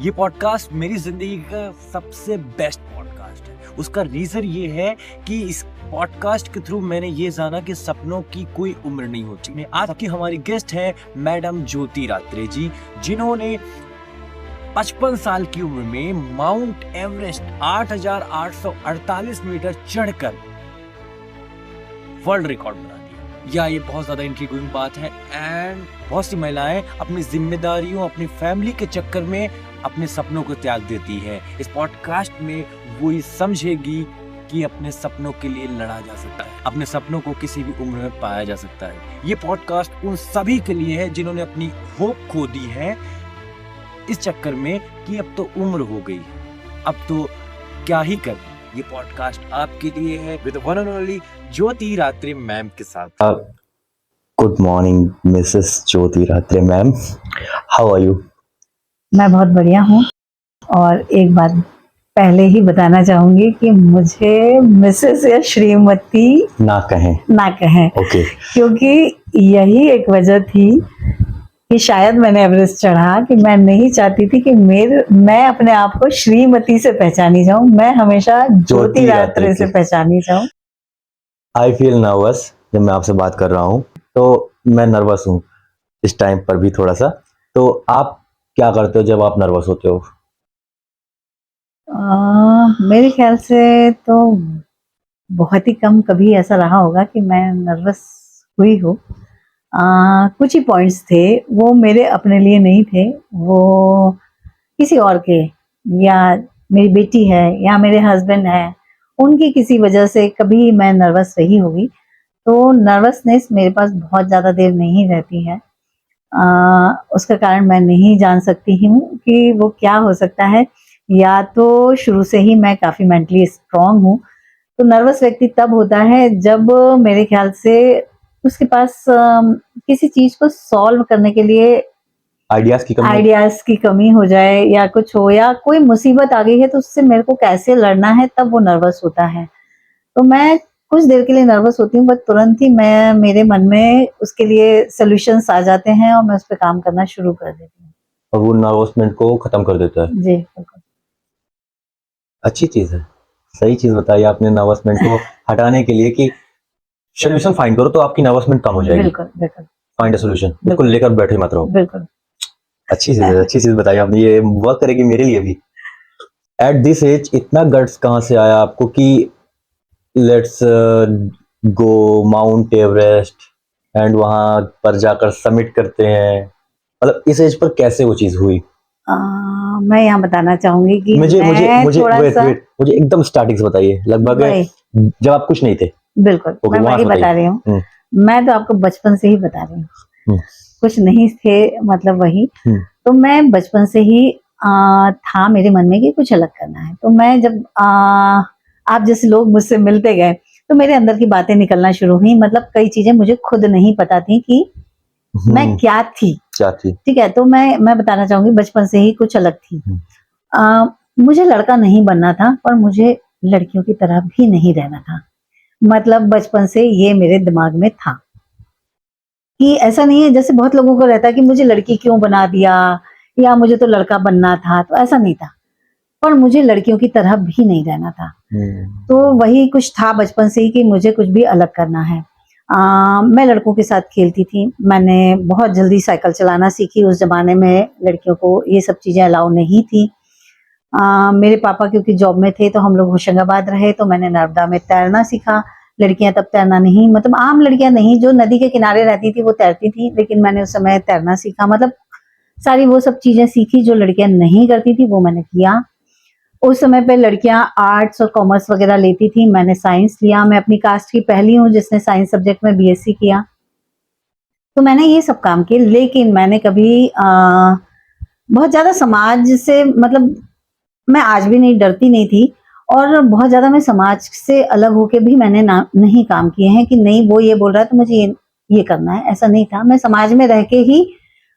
ये पॉडकास्ट मेरी जिंदगी का सबसे बेस्ट पॉडकास्ट है। उसका रीजन ये है कि इस पॉडकास्ट के थ्रू मैंने ये जाना कि सपनों की कोई उम्र नहीं होती। आज की हमारी गेस्ट है मैडम ज्योति रात्रे जी, जिन्होंने 55 साल की उम्र में माउंट एवरेस्ट 8,848 मीटर चढ़कर वर्ल्ड रिकॉर्ड बना दिया। या ये बहुत ज्यादा इंट्रिगिंग बात है। एंड बहुत सी महिलाएं अपनी जिम्मेदारियों, अपनी फैमिली के चक्कर में अपने सपनों को त्याग देती है। इस पॉडकास्ट में वो ये समझेगी कि अपने सपनों के लिए लड़ा जा सकता है, अपने सपनों को किसी भी उम्र में पाया जा सकता है। ये पॉडकास्ट उन सभी के लिए है जिन्होंने अपनी होप खो दी है इस चक्कर में कि अब तो उम्र हो गई, अब तो क्या ही कर। ये पॉडकास्ट आपके लिए है with one and only Jyoti Ratre ma'am के साथ। Good morning Mrs Jyoti Ratre ma'am, how are you? मैं बहुत बढ़िया हूँ। और एक बात पहले ही बताना चाहूंगी कि मुझे मिसेस या श्रीमती ना कहें ओके। क्योंकि यही एक वजह थी कि शायद मैंने एवरेस्ट चढ़ा कि मैं नहीं चाहती थी कि मैं अपने आप को श्रीमती से पहचानी जाऊं, मैं हमेशा ज्योति रात्रे से पहचानी जाऊं। आई फील नर्वस जब मैं आपसे बात कर रहा हूँ, तो मैं नर्वस हूँ इस टाइम पर भी थोड़ा सा। तो आप क्या करते हो जब आप नर्वस होते हो? मेरे ख्याल से तो बहुत ही कम कभी ऐसा रहा होगा कि मैं नर्वस हुई हो। कुछ ही पॉइंट्स थे, वो मेरे अपने लिए नहीं थे, वो किसी और के, या मेरी बेटी है या मेरे हस्बैंड है, उनकी किसी वजह से कभी मैं नर्वस रही होगी। तो नर्वसनेस मेरे पास बहुत ज़्यादा देर नहीं रहती है। उसका कारण मैं नहीं जान सकती हूँ कि वो क्या हो सकता है। या तो शुरू से ही मैं काफ़ी मेंटली स्ट्रांग हूँ। तो नर्वस व्यक्ति तब होता है जब मेरे ख्याल से उसके पास किसी चीज़ को सॉल्व करने के लिए आइडियाज की कमी हो जाए, या कुछ हो, या कोई मुसीबत आ गई है तो उससे मेरे को कैसे लड़ना है, तब वो नर्वस होता है। तो मैं कुछ देर के लिए नर्वस होती हूँ, बट तुरंत ही मेरे मन में उसके लिए सॉल्यूशंस आ जाते हैं और मैं उस पर काम करना शुरू कर देती हूँ। और वो नर्वसमेंट को खत्म कर देता है। जी बिल्कुल। अच्छी चीज है, सही चीज बताई आपने नर्वसमेंट को हटाने के लिए कि सोल्यूशन फाइंड करो तो आपकी नर्वसमेंट कम हो जाएगी। बिल्कुल बिल्कुल। फाइंड अ सोल्यूशन, बिल्कुल लेकर बैठे मत रहो। बिल्कुल अच्छी चीज है, अच्छी चीज बताई आपने, ये वर्क करेगी मेरे लिए भी। एट दिस एज इतना गट्स कहाँ से आया आपको कि let's go mount Everest and वहां पर जाकर सबमिट करते हैं? मतलब इस एज पर कैसे वो चीज हुई? मैं यहाँ बताना चाहूंगी कि मुझे वेट मुझे एकदम स्टार्टिंग से बताइए, लगभग जब आप कुछ नहीं थे। बिल्कुल मैं वही बता रही हूँ। मैं तो आपको बचपन से ही बता रही हूँ, कुछ नहीं थे मतलब वही। तो मैं बचपन से ही था मेरे मन में कि कुछ अलग करना है। तो मैं जब आप जैसे लोग मुझसे मिलते गए तो मेरे अंदर की बातें निकलना शुरू हुई। मतलब कई चीजें मुझे खुद नहीं पता थी कि मैं क्या थी। ठीक है, तो मैं बताना चाहूंगी बचपन से ही कुछ अलग थी। मुझे लड़का नहीं बनना था, पर मुझे लड़कियों की तरह भी नहीं रहना था। मतलब बचपन से ये मेरे दिमाग में था कि ऐसा नहीं है जैसे बहुत लोगों को रहता है कि मुझे लड़की क्यों बना दिया, या मुझे तो लड़का बनना था। तो ऐसा नहीं था, पर मुझे लड़कियों की तरह भी नहीं रहना था। तो वही कुछ था बचपन से ही कि मुझे कुछ भी अलग करना है। मैं लड़कों के साथ खेलती थी, मैंने बहुत जल्दी साइकिल चलाना सीखी। उस जमाने में लड़कियों को ये सब चीजें अलाउ नहीं थी। मेरे पापा क्योंकि जॉब में थे तो हम लोग होशंगाबाद रहे, तो मैंने नर्मदा में तैरना सीखा। लड़कियां तब तैरना नहीं, मतलब आम लड़कियां नहीं, जो नदी के किनारे रहती थी वो तैरती थी, लेकिन मैंने उस समय तैरना सीखा। मतलब सारी वो सब चीजें सीखी जो लड़कियां नहीं करती थी, वो मैंने किया। उस समय पे लड़कियां आर्ट्स और कॉमर्स वगैरह लेती थी, मैंने साइंस लिया। मैं अपनी कास्ट की पहली हूँ जिसने साइंस सब्जेक्ट में बीएससी किया। तो मैंने ये सब काम किए, लेकिन मैंने कभी बहुत ज्यादा समाज से, मतलब मैं आज भी नहीं डरती नहीं थी, और बहुत ज्यादा मैं समाज से अलग होके भी मैंने नहीं काम किए हैं कि नहीं वो ये बोल रहा है तो मुझे ये करना है, ऐसा नहीं था। मैं समाज में रह के ही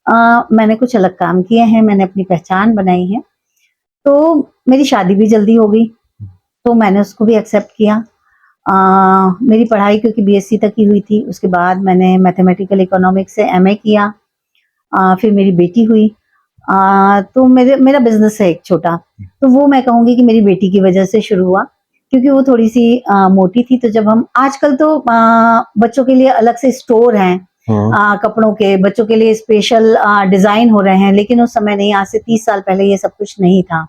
मैंने कुछ अलग काम किए हैं, मैंने अपनी पहचान बनाई है। तो मेरी शादी भी जल्दी हो गई, तो मैंने उसको भी एक्सेप्ट किया। मेरी पढ़ाई क्योंकि बीएससी तक की हुई थी, उसके बाद मैंने मैथमेटिकल इकोनॉमिक्स से एमए किया। फिर मेरी बेटी हुई। तो मेरा बिजनेस है एक छोटा, तो वो मैं कहूंगी कि मेरी बेटी की वजह से शुरू हुआ, क्योंकि वो थोड़ी सी मोटी थी। तो जब हम आजकल तो बच्चों के लिए अलग से स्टोर हैं, कपड़ों के बच्चों के लिए स्पेशल डिजाइन हो रहे हैं, लेकिन उस समय नहीं, आज से 30 साल पहले ये सब कुछ नहीं था,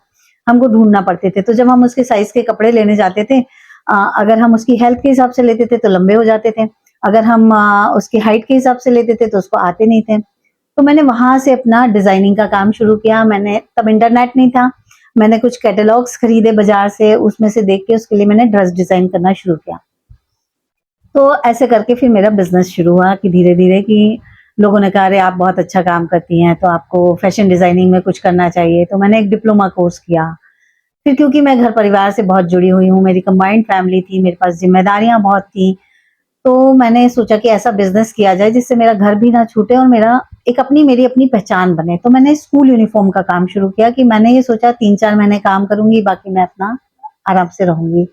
हमको ढूंढना पड़ते थे। तो जब हम उसके साइज के कपड़े लेने जाते थे, अगर हम उसकी हेल्थ के हिसाब से लेते थे तो लंबे हो जाते थे, अगर हम उसकी हाइट के हिसाब से लेते थे तो उसको आते नहीं थे। तो मैंने वहां से अपना डिजाइनिंग का काम शुरू किया। मैंने तब इंटरनेट नहीं था, मैंने कुछ कैटलॉग्स खरीदे बाजार से, उसमें से देख के उसके लिए मैंने ड्रेस डिजाइन करना शुरू किया। तो ऐसे करके फिर मेरा बिजनेस शुरू हुआ कि धीरे धीरे कि लोगों ने कहा अरे आप बहुत अच्छा काम करती हैं, तो आपको फैशन डिजाइनिंग में कुछ करना चाहिए। तो मैंने एक डिप्लोमा कोर्स किया। फिर क्योंकि मैं घर परिवार से बहुत जुड़ी हुई हूँ, मेरी कंबाइंड फैमिली थी, मेरे पास जिम्मेदारियां बहुत थी, तो मैंने सोचा कि ऐसा बिजनेस किया जाए जिससे मेरा घर भी ना छूटे और मेरी अपनी पहचान बने। तो मैंने स्कूल यूनिफॉर्म का काम शुरू किया कि मैंने ये सोचा 3-4 महीने काम करूंगी, बाकी मैं अपना आराम से रहूंगी।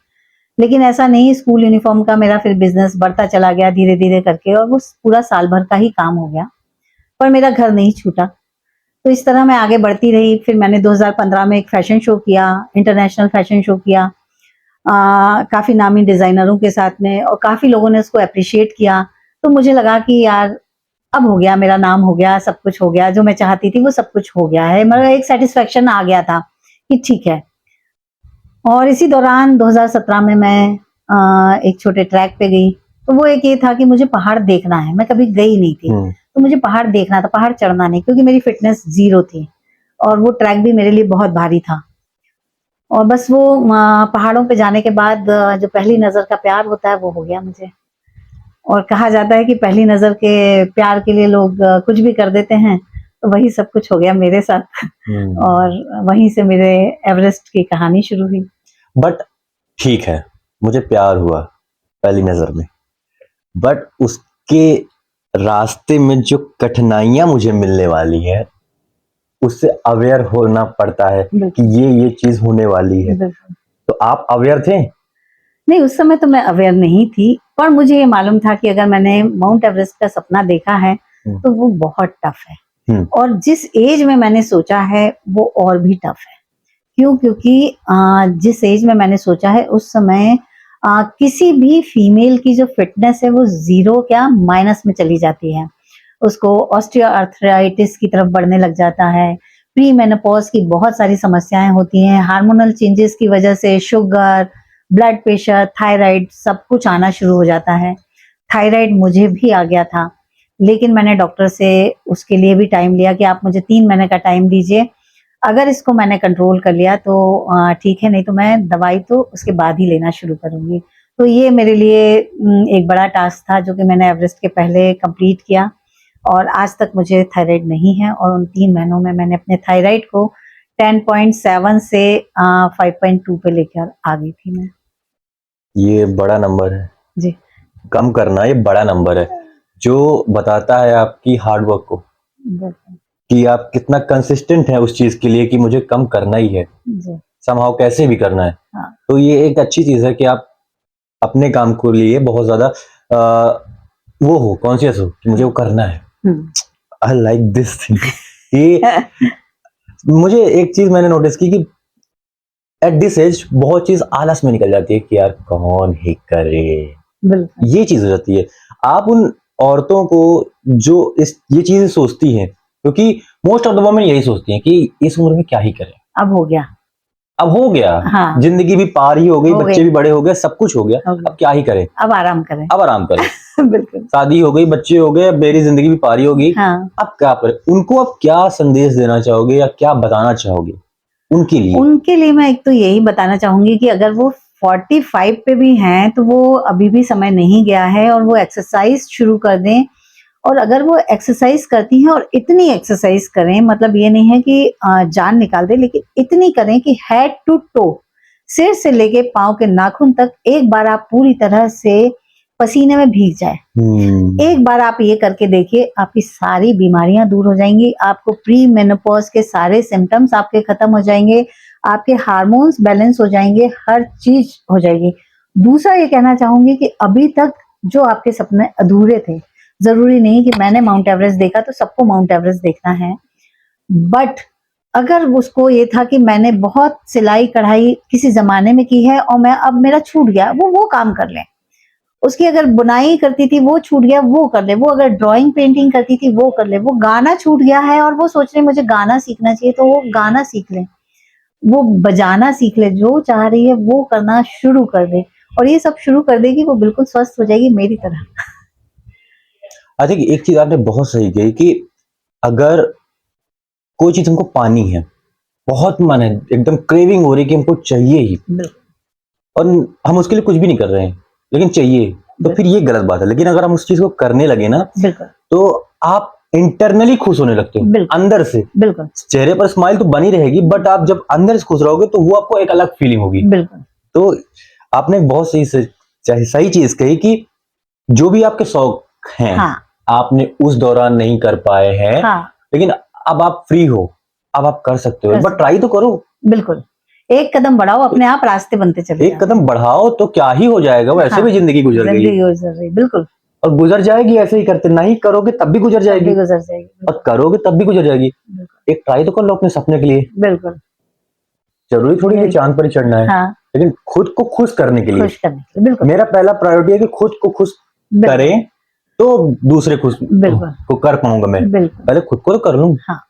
लेकिन ऐसा नहीं, स्कूल यूनिफॉर्म का मेरा फिर बिजनेस बढ़ता चला गया धीरे धीरे करके, और वो पूरा साल भर का ही काम हो गया, पर मेरा घर नहीं छूटा। तो इस तरह मैं आगे बढ़ती रही। फिर मैंने 2015 में एक फैशन शो किया, इंटरनेशनल फैशन शो किया, काफी नामी डिजाइनरों के साथ में, और काफी लोगों ने उसको अप्रिशिएट किया। तो मुझे लगा कि यार अब हो गया, मेरा नाम हो गया, सब कुछ हो गया, जो मैं चाहती थी वो सब कुछ हो गया है, मेरा एक सेटिस्फेक्शन आ गया था कि ठीक है। और इसी दौरान 2017 में मैं एक छोटे ट्रैक पे गई। तो वो एक ये था कि मुझे पहाड़ देखना है, मैं कभी गई नहीं थी, तो मुझे पहाड़ देखना था, पहाड़ चढ़ना नहीं, क्योंकि मेरी फिटनेस 0 थी और वो ट्रैक भी मेरे लिए बहुत भारी था। और बस वो पहाड़ों पे जाने के बाद जो पहली नजर का प्यार होता है वो हो गया मुझे। और कहा जाता है कि पहली नजर के प्यार के लिए लोग कुछ भी कर देते हैं, तो वही सब कुछ हो गया मेरे साथ। और वहीं से मेरे एवरेस्ट की कहानी शुरू हुई। बट ठीक है, मुझे प्यार हुआ पहली नजर में, बट उसके रास्ते में जो कठिनाइयां मुझे मिलने वाली है उससे अवेयर होना पड़ता है कि ये चीज होने वाली है। तो आप अवेयर थे? नहीं, उस समय तो मैं अवेयर नहीं थी, पर मुझे ये मालूम था कि अगर मैंने माउंट एवरेस्ट का सपना देखा है तो वो बहुत टफ है, और जिस एज में मैंने सोचा है वो और भी टफ है। क्यों? क्योंकि जिस एज में मैंने सोचा है उस समय किसी भी फीमेल की जो फिटनेस है वो 0 क्या माइनस में चली जाती है, उसको ऑस्टियोआर्थराइटिस की तरफ बढ़ने लग जाता है, प्री मेनोपॉज की बहुत सारी समस्याएं होती हैं, हार्मोनल चेंजेस की वजह से शुगर, ब्लड प्रेशर, थायराइड सब कुछ आना शुरू हो जाता है। थायराइड मुझे भी आ गया था, लेकिन मैंने डॉक्टर से उसके लिए भी टाइम लिया कि आप मुझे 3 महीने का टाइम दीजिए, अगर इसको मैंने कंट्रोल कर लिया तो ठीक है, नहीं तो मैं दवाई तो उसके बाद ही लेना शुरू करूंगी। तो ये मेरे लिए एक बड़ा टास्क था जो कि मैंने एवरेस्ट के पहले कंप्लीट किया, और आज तक मुझे थायराइड नहीं है। और उन 3 महीनों में मैंने अपने थायराइड को 10.7 से 5.2 पे लेकर आ गई थी मैं। ये बड़ा नंबर है जी। कम करना, ये बड़ा नंबर है जो बताता है आपकी हार्डवर्क को, कि आप कितना कंसिस्टेंट है उस चीज के लिए कि मुझे कम करना ही है, समहाउ कैसे भी करना है। हाँ। तो ये एक अच्छी चीज है कि आप अपने काम को लिए बहुत ज्यादा वो हो, कॉन्शियस हो कि मुझे वो करना है। I like this thing. ये मुझे एक चीज मैंने नोटिस की कि एट दिस एज बहुत चीज आलस में निकल जाती है कि यार कौन ही करे, ये चीज हो जाती है। आप उन औरतों को जो ये चीजें सोचती हैं, क्योंकि मोस्ट ऑफ द वुमेन यही सोचती हैं कि इस उम्र में क्या ही करें, अब हो गया, अब हो गया, हाँ। जिंदगी भी पार ही हो गई, बच्चे भी बड़े हो गए, सब कुछ हो गया, अब क्या ही करें, अब आराम करें, अब आराम करें। बिल्कुल, शादी हो गई, बच्चे हो गए, मेरी जिंदगी भी पार ही होगी, हाँ। अब क्या करें। उनको अब क्या संदेश देना चाहोगे या क्या बताना चाहोगे उनके लिए? उनके लिए मैं एक तो यही बताना चाहूंगी कि अगर वो 45 पे भी हैं तो वो अभी भी समय नहीं गया है, और वो एक्सरसाइज शुरू कर दें। और अगर वो एक्सरसाइज करती हैं और इतनी एक्सरसाइज करें, मतलब ये नहीं है कि जान निकाल दे, लेकिन इतनी करें कि हेड टू टो, सिर से लेके पांव के नाखून तक एक बार आप पूरी तरह से पसीने में भीग जाए। एक बार आप ये करके देखिए, आपकी सारी बीमारियां दूर हो जाएंगी, आपको प्री मेनोपॉज के सारे सिम्टम्स आपके खत्म हो जाएंगे, आपके हार्मोन्स बैलेंस हो जाएंगे, हर चीज हो जाएगी। दूसरा ये कहना चाहूंगी कि अभी तक जो आपके सपने अधूरे थे, जरूरी नहीं कि मैंने माउंट एवरेस्ट देखा तो सबको माउंट एवरेस्ट देखना है, बट अगर उसको ये था कि मैंने बहुत सिलाई कढ़ाई किसी जमाने में की है और मैं अब मेरा छूट गया, वो काम कर ले। उसकी अगर बुनाई करती थी वो छूट गया, वो कर ले। वो अगर ड्राइंग पेंटिंग करती थी वो कर ले। वो गाना छूट गया है और वो सोच रहे मुझे गाना सीखना चाहिए, तो वो गाना सीख ले, वो बजाना सीख ले, जो चाह रही है वो करना शुरू कर दे। और ये सब शुरू कर देगी, वो बिल्कुल स्वस्थ हो जाएगी मेरी तरह। आई थिंक एक चीज आपने बहुत सही कही कि अगर कोई चीज हमको पानी है, बहुत मन है, एकदम क्रेविंग हो रही है कि हमको चाहिए ही, और हम उसके लिए कुछ भी नहीं कर रहे हैं लेकिन चाहिए, तो फिर ये गलत बात है। लेकिन अगर हम उस चीज को करने लगे ना, तो आप इंटरनली खुश होने लगते हो अंदर से। बिल्कुल चेहरे पर स्माइल तो बनी रहेगी, बट आप जब अंदर से खुश रहोगे तो वो आपको एक अलग फीलिंग होगी। तो आपने बहुत सही चीज कही कि जो भी आपके शौक हैं, हाँ, आपने उस दौरान नहीं कर पाए हैं, हाँ, लेकिन अब आप फ्री हो, अब आप कर सकते हो, बट ट्राई तो करो। बिल्कुल, एक कदम बढ़ाओ, अपने आप रास्ते बनते चले। एक कदम बढ़ाओ तो क्या ही हो जाएगा, वैसे भी जिंदगी गुजर गई, बिल्कुल, और गुजर जाएगी ऐसे ही करते, नहीं करोगे तब भी गुजर जाएगी, और करोगे तब भी गुजर जाएगी। एक ट्राई तो कर लो अपने सपने के लिए। बिल्कुल, जरूरी थोड़ी है चांद पर ही चढ़ना है। हाँ, लेकिन खुद को खुश करने के लिए बिल्कुल, मेरा पहला प्रायोरिटी है कि खुद को खुश करें, तो दूसरे खुश को कर पाऊंगा मैं। पहले खुद को तो कर लूं। हाँ।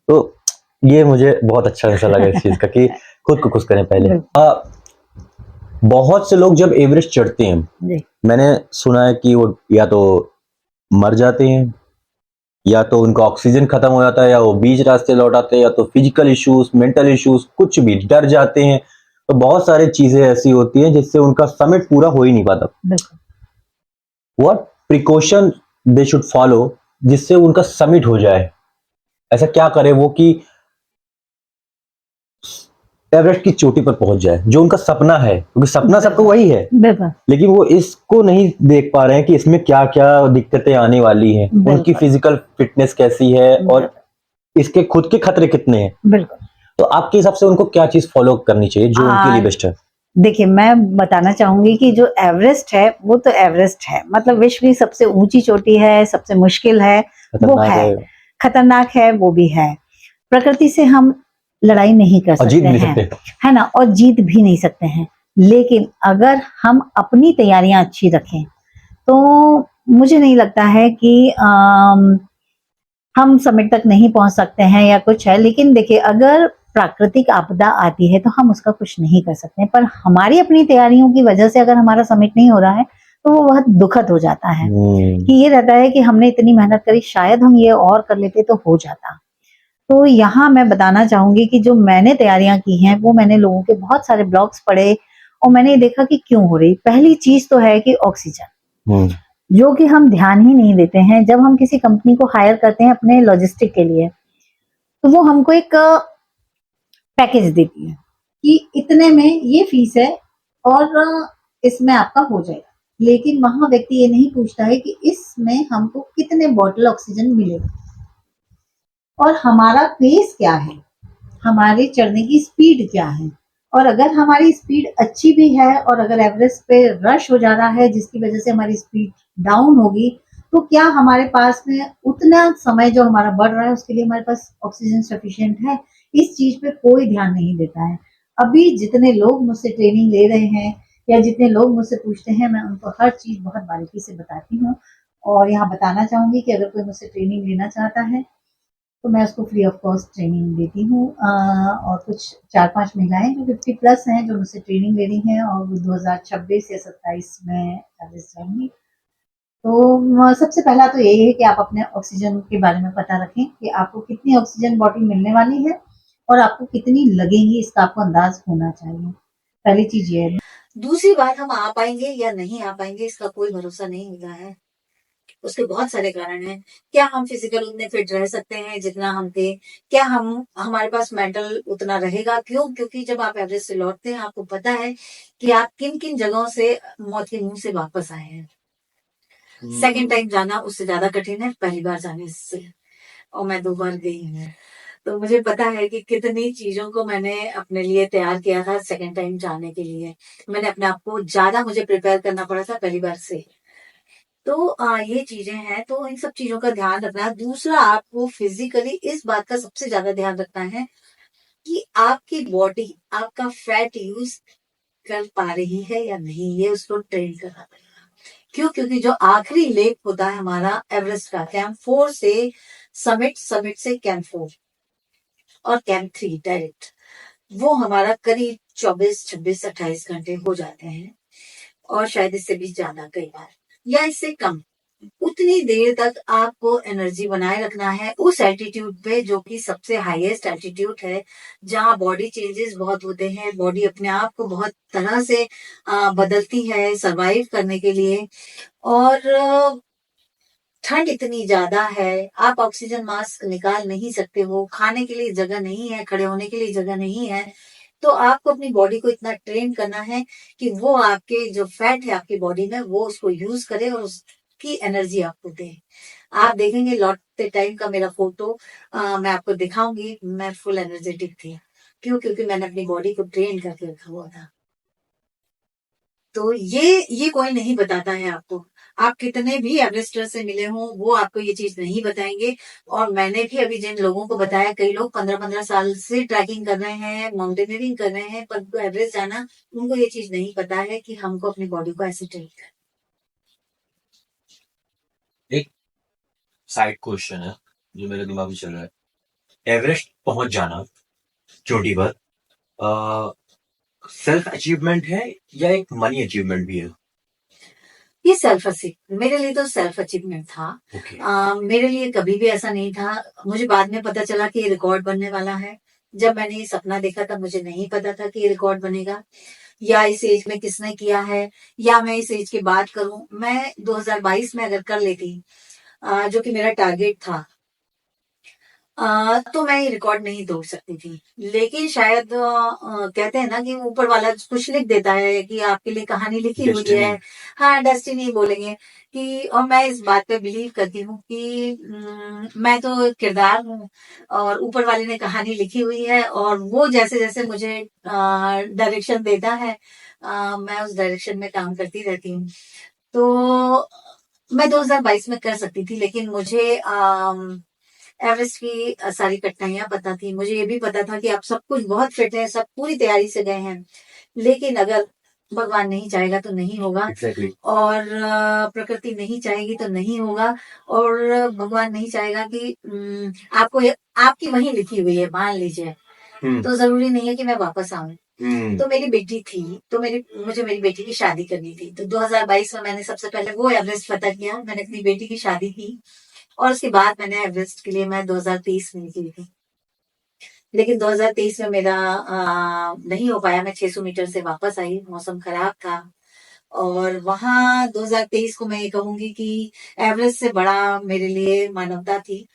तो ये मुझे बहुत अच्छा ऐसा लगा इस चीज का कि खुद को खुश करें पहले। बहुत से लोग जब एवरेस्ट चढ़ते हैं, मैंने सुना है कि वो या तो मर जाते हैं, या तो उनका ऑक्सीजन खत्म हो जाता है, या वो बीच रास्ते लौट आते हैं, या तो फिजिकल इश्यूज, मेंटल इश्यूज, कुछ भी, डर जाते हैं। तो बहुत सारी चीजें ऐसी होती हैं जिससे उनका समिट पूरा हो ही नहीं पाता। What precaution they should follow जिससे उनका समिट हो जाए? ऐसा क्या करे वो कि एवरेस्ट की चोटी पर पहुंच जाए, जो उनका सपना है, क्योंकि सपना सबको वही है, लेकिन वो इसको नहीं देख पा रहे हैं कि इसमें क्या क्या दिक्कतें आने वाली हैं, उनकी फिजिकल फिटनेस कैसी है और इसके खुद के खतरे कितने हैं। तो आपके हिसाब से उनको क्या चीज फॉलो करनी चाहिए जो उनके लिए बेस्ट है? देखिए, मैं बताना चाहूंगी कि जो एवरेस्ट है वो तो एवरेस्ट है, मतलब विश्व की सबसे ऊंची चोटी है, सबसे मुश्किल है, वो है, खतरनाक है, वो भी है। प्रकृति से हम लड़ाई नहीं कर सकते हैं, है ना, और जीत भी नहीं सकते हैं। लेकिन अगर हम अपनी तैयारियां अच्छी रखें तो मुझे नहीं लगता है कि हम समिट तक नहीं पहुंच सकते हैं या कुछ है। लेकिन देखिए, अगर प्राकृतिक आपदा आती है तो हम उसका कुछ नहीं कर सकते, पर हमारी अपनी तैयारियों की वजह से अगर हमारा समिट नहीं हो रहा है तो वो बहुत दुखद हो जाता है कि ये रहता है कि हमने इतनी मेहनत करी, शायद हम ये और कर लेते तो हो जाता। तो यहाँ मैं बताना चाहूंगी कि जो मैंने तैयारियां की हैं वो मैंने लोगों के बहुत सारे ब्लॉग्स पढ़े और मैंने देखा कि क्यों हो रही। पहली चीज तो है कि ऑक्सीजन, जो कि हम ध्यान ही नहीं देते हैं। जब हम किसी कंपनी को हायर करते हैं अपने लॉजिस्टिक के लिए, तो वो हमको एक पैकेज देती है कि इतने में ये फीस है और इसमें आपका हो जाएगा। लेकिन वहां व्यक्ति ये नहीं पूछता है कि इसमें हमको कितने बॉटल ऑक्सीजन मिलेगा और हमारा पेस क्या है, हमारे चढ़ने की स्पीड क्या है। और अगर हमारी स्पीड अच्छी भी है और अगर एवरेस्ट पे रश हो जा रहा है जिसकी वजह से हमारी स्पीड डाउन होगी, तो क्या हमारे पास में उतना समय जो हमारा बढ़ रहा है उसके लिए हमारे पास ऑक्सीजन सफिशिएंट है? इस चीज पे कोई ध्यान नहीं देता है। अभी जितने लोग मुझसे ट्रेनिंग ले रहे हैं या जितने लोग मुझसे पूछते हैं, मैं उनको हर चीज बहुत बारीकी से बताती हूँ। और यहाँ बताना चाहूंगी कि अगर कोई मुझसे ट्रेनिंग लेना चाहता है तो मैं उसको फ्री ऑफ कॉस्ट ट्रेनिंग देती हूँ। और कुछ 4-5 महिलाएं जो 50+ हैं जो मुझसे ट्रेनिंग ले रही हैं और 2026 या 27 में एवरेस्ट जाएंगी। तो सबसे पहला तो यही है कि आप अपने ऑक्सीजन के बारे में पता रखें कि आपको कितनी ऑक्सीजन बॉटल मिलने वाली है और आपको कितनी लगेंगी, इसका आपको अंदाज होना चाहिए। पहली चीज ये है। दूसरी बात, हम आ पाएंगे या नहीं आ पाएंगे इसका कोई भरोसा नहीं मिला है। उसके बहुत सारे कारण हैं। क्या हम फिजिकल उतने फिट रह सकते हैं जितना हम थे? क्या हमारे पास मेंटल उतना रहेगा? क्योंकि जब आप एवरेस्ट से लौटते हैं आपको पता है कि आप किन किन जगहों से मौत के मुंह से वापस आए हैं। सेकंड टाइम जाना उससे ज्यादा कठिन है पहली बार जाने से, और मैं 2 बार गई हूँ। तो मुझे पता है कि कितनी चीजों को मैंने अपने लिए तैयार किया था सेकंड टाइम जाने के लिए। मैंने अपने आप को ज्यादा मुझे प्रिपेयर करना पड़ा था पहली बार से। तो ये चीजें हैं, तो इन सब चीजों का ध्यान रखना है। दूसरा, आपको फिजिकली इस बात का सबसे ज्यादा ध्यान रखना है, कि आपकी बॉडी आपका फैट यूज कर पा रही है या नहीं, ये उसको ट्रेन करना पड़ेगा। क्यों? क्योंकि जो आखिरी लेप होता है हमारा एवरेस्ट का, कैंप 4 से समिट, समिट से कैंप 4 और कैंप 3 डायरेक्ट, वो हमारा करीब 24, 26, 28 घंटे हो जाते हैं, और शायद इससे भी ज्यादा कई बार, या इससे कम। उतनी देर तक आपको एनर्जी बनाए रखना है उस एल्टीट्यूड पे, जो कि सबसे हाईएस्ट एल्टीट्यूड है, जहां बॉडी चेंजेस बहुत होते हैं, बॉडी अपने आप को बहुत तरह से बदलती है सरवाइव करने के लिए। और ठंड इतनी ज्यादा है, आप ऑक्सीजन मास्क निकाल नहीं सकते हो, खाने के लिए जगह नहीं है, खड़े होने के लिए जगह नहीं है, तो आपको अपनी बॉडी को इतना ट्रेन करना है कि वो आपके जो फैट है आपकी बॉडी में, वो उसको यूज करे और उसकी एनर्जी आपको दे। आप देखेंगे लौटते टाइम का मेरा फोटो, मैं आपको दिखाऊंगी, मैं फुल एनर्जेटिक थी। क्यों? क्योंकि मैंने अपनी बॉडी को ट्रेन करके रखा हुआ था। तो ये कोई नहीं बताता है आपको। आप कितने भी एवरेस्टर से मिले हों, वो आपको ये चीज नहीं बताएंगे। और मैंने भी अभी जिन लोगों को बताया, कई लोग 15-15 साल से ट्रैकिंग कर रहे हैं, माउंटेनियरिंग कर रहे हैं, पर उनको एवरेस्ट जाना, उनको ये चीज नहीं पता है कि हमको अपनी बॉडी को ऐसे ट्रेन करना। एक साइड क्वेश्चन है जो मेरे दिमाग में चल रहा है। एवरेस्ट पहुंच जाना चोटी पर सेल्फ अचीवमेंट है या एक मनी अचीवमेंट भी है? ये सेल्फ अचीव, मेरे लिए तो सेल्फ अचीवमेंट था। Okay. मेरे लिए कभी भी ऐसा नहीं था। मुझे बाद में पता चला कि ये रिकॉर्ड बनने वाला है। जब मैंने ये सपना देखा तब मुझे नहीं पता था कि ये रिकॉर्ड बनेगा, या इस एज में किसने किया है, या मैं इस एज के बाद करूं। मैं 2022 में अगर कर लेती, जो कि मेरा टारगेट था, तो मैं ये रिकॉर्ड नहीं तोड़ सकती थी। लेकिन शायद कहते हैं ना कि ऊपर वाला कुछ लिख देता है कि आपके लिए कहानी लिखी हुई Destiny. है। हाँ, डेस्टिनी बोलेंगे कि, और मैं इस बात पे बिलीव करती हूँ कि मैं तो किरदार हूँ, और ऊपर वाले ने कहानी लिखी हुई है, और वो जैसे जैसे मुझे डायरेक्शन देता है, मैं उस डायरेक्शन में काम करती रहती हूँ। तो मैं 2022 में कर सकती थी, लेकिन मुझे एवरेस्ट की सारी कठिनाइयां पता थी। मुझे ये भी पता था कि आप सब कुछ बहुत फिट है, सब पूरी तैयारी से गए हैं, लेकिन अगर भगवान नहीं चाहेगा तो नहीं होगा। Exactly. और प्रकृति नहीं चाहेगी तो नहीं होगा। और भगवान नहीं चाहेगा कि आपको आपकी वही लिखी हुई है, मान लीजिए, तो जरूरी नहीं है कि मैं वापस आऊं। तो मेरी बेटी थी, तो मुझे मेरी बेटी की शादी करनी थी। तो 2022 में मैंने सबसे पहले वो एवरेस्ट फतह किया। मैंने अपनी बेटी की शादी की, और उसके बाद मैंने एवरेस्ट के लिए मैं 2023 में निकली थी। लेकिन 2023 में मेरा नहीं हो पाया। मैं 600 मीटर से वापस आई, मौसम खराब था। और वहां 2023 को मैं ये कहूंगी कि एवरेस्ट से बड़ा मेरे लिए मानवता थी।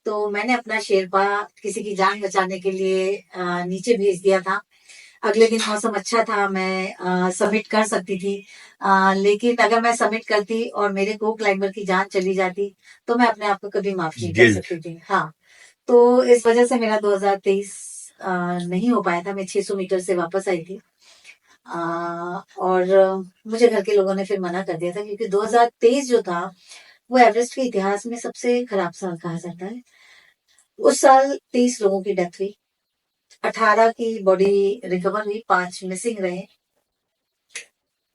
तो मैंने अपना शेरपा किसी की जान बचाने के लिए नीचे भेज दिया था। अगले दिन मौसम अच्छा था, मैं सबमिट कर सकती थी। लेकिन अगर मैं सबमिट करती और मेरे को क्लाइंबर की जान चली जाती, तो मैं अपने आप को कभी माफ नहीं कर Guilt. सकती थी। हाँ, तो इस वजह से मेरा 2023 नहीं हो पाया था। मैं 600 मीटर से वापस आई थी। और मुझे घर के लोगों ने फिर मना कर दिया था, क्योंकि 2023 जो था वो एवरेस्ट के इतिहास में सबसे खराब साल कहा जाता है। उस साल 30 लोगों की डेथ हुई, 18 की बॉडी रिकवर हुई, 5 मिसिंग रहे,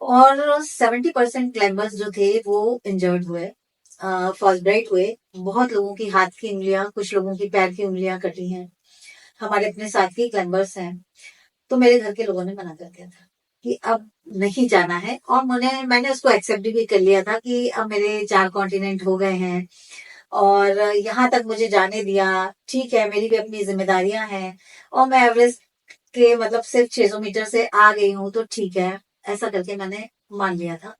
और 70% क्लाइंबर्स जो थे वो इंजर्ड हुए, फर्स्ट ब्राइट हुए। बहुत लोगों की हाथ की उंगलियां, कुछ लोगों की पैर की उंगलियां कटी हैं। हमारे अपने साथी क्लाइंबर्स हैं। तो मेरे घर के लोगों ने मना कर दिया था कि अब नहीं जाना है, और मैंने उसको एक्सेप्ट भी कर लिया था कि अब मेरे 4 कॉन्टिनेंट हो गए हैं, और यहाँ तक मुझे जाने दिया, ठीक है, मेरी भी अपनी जिम्मेदारियां हैं, और मैं एवरेस्ट के मतलब सिर्फ 600 मीटर से आ गई हूँ, तो ठीक है। ऐसा करके मैंने मान लिया था,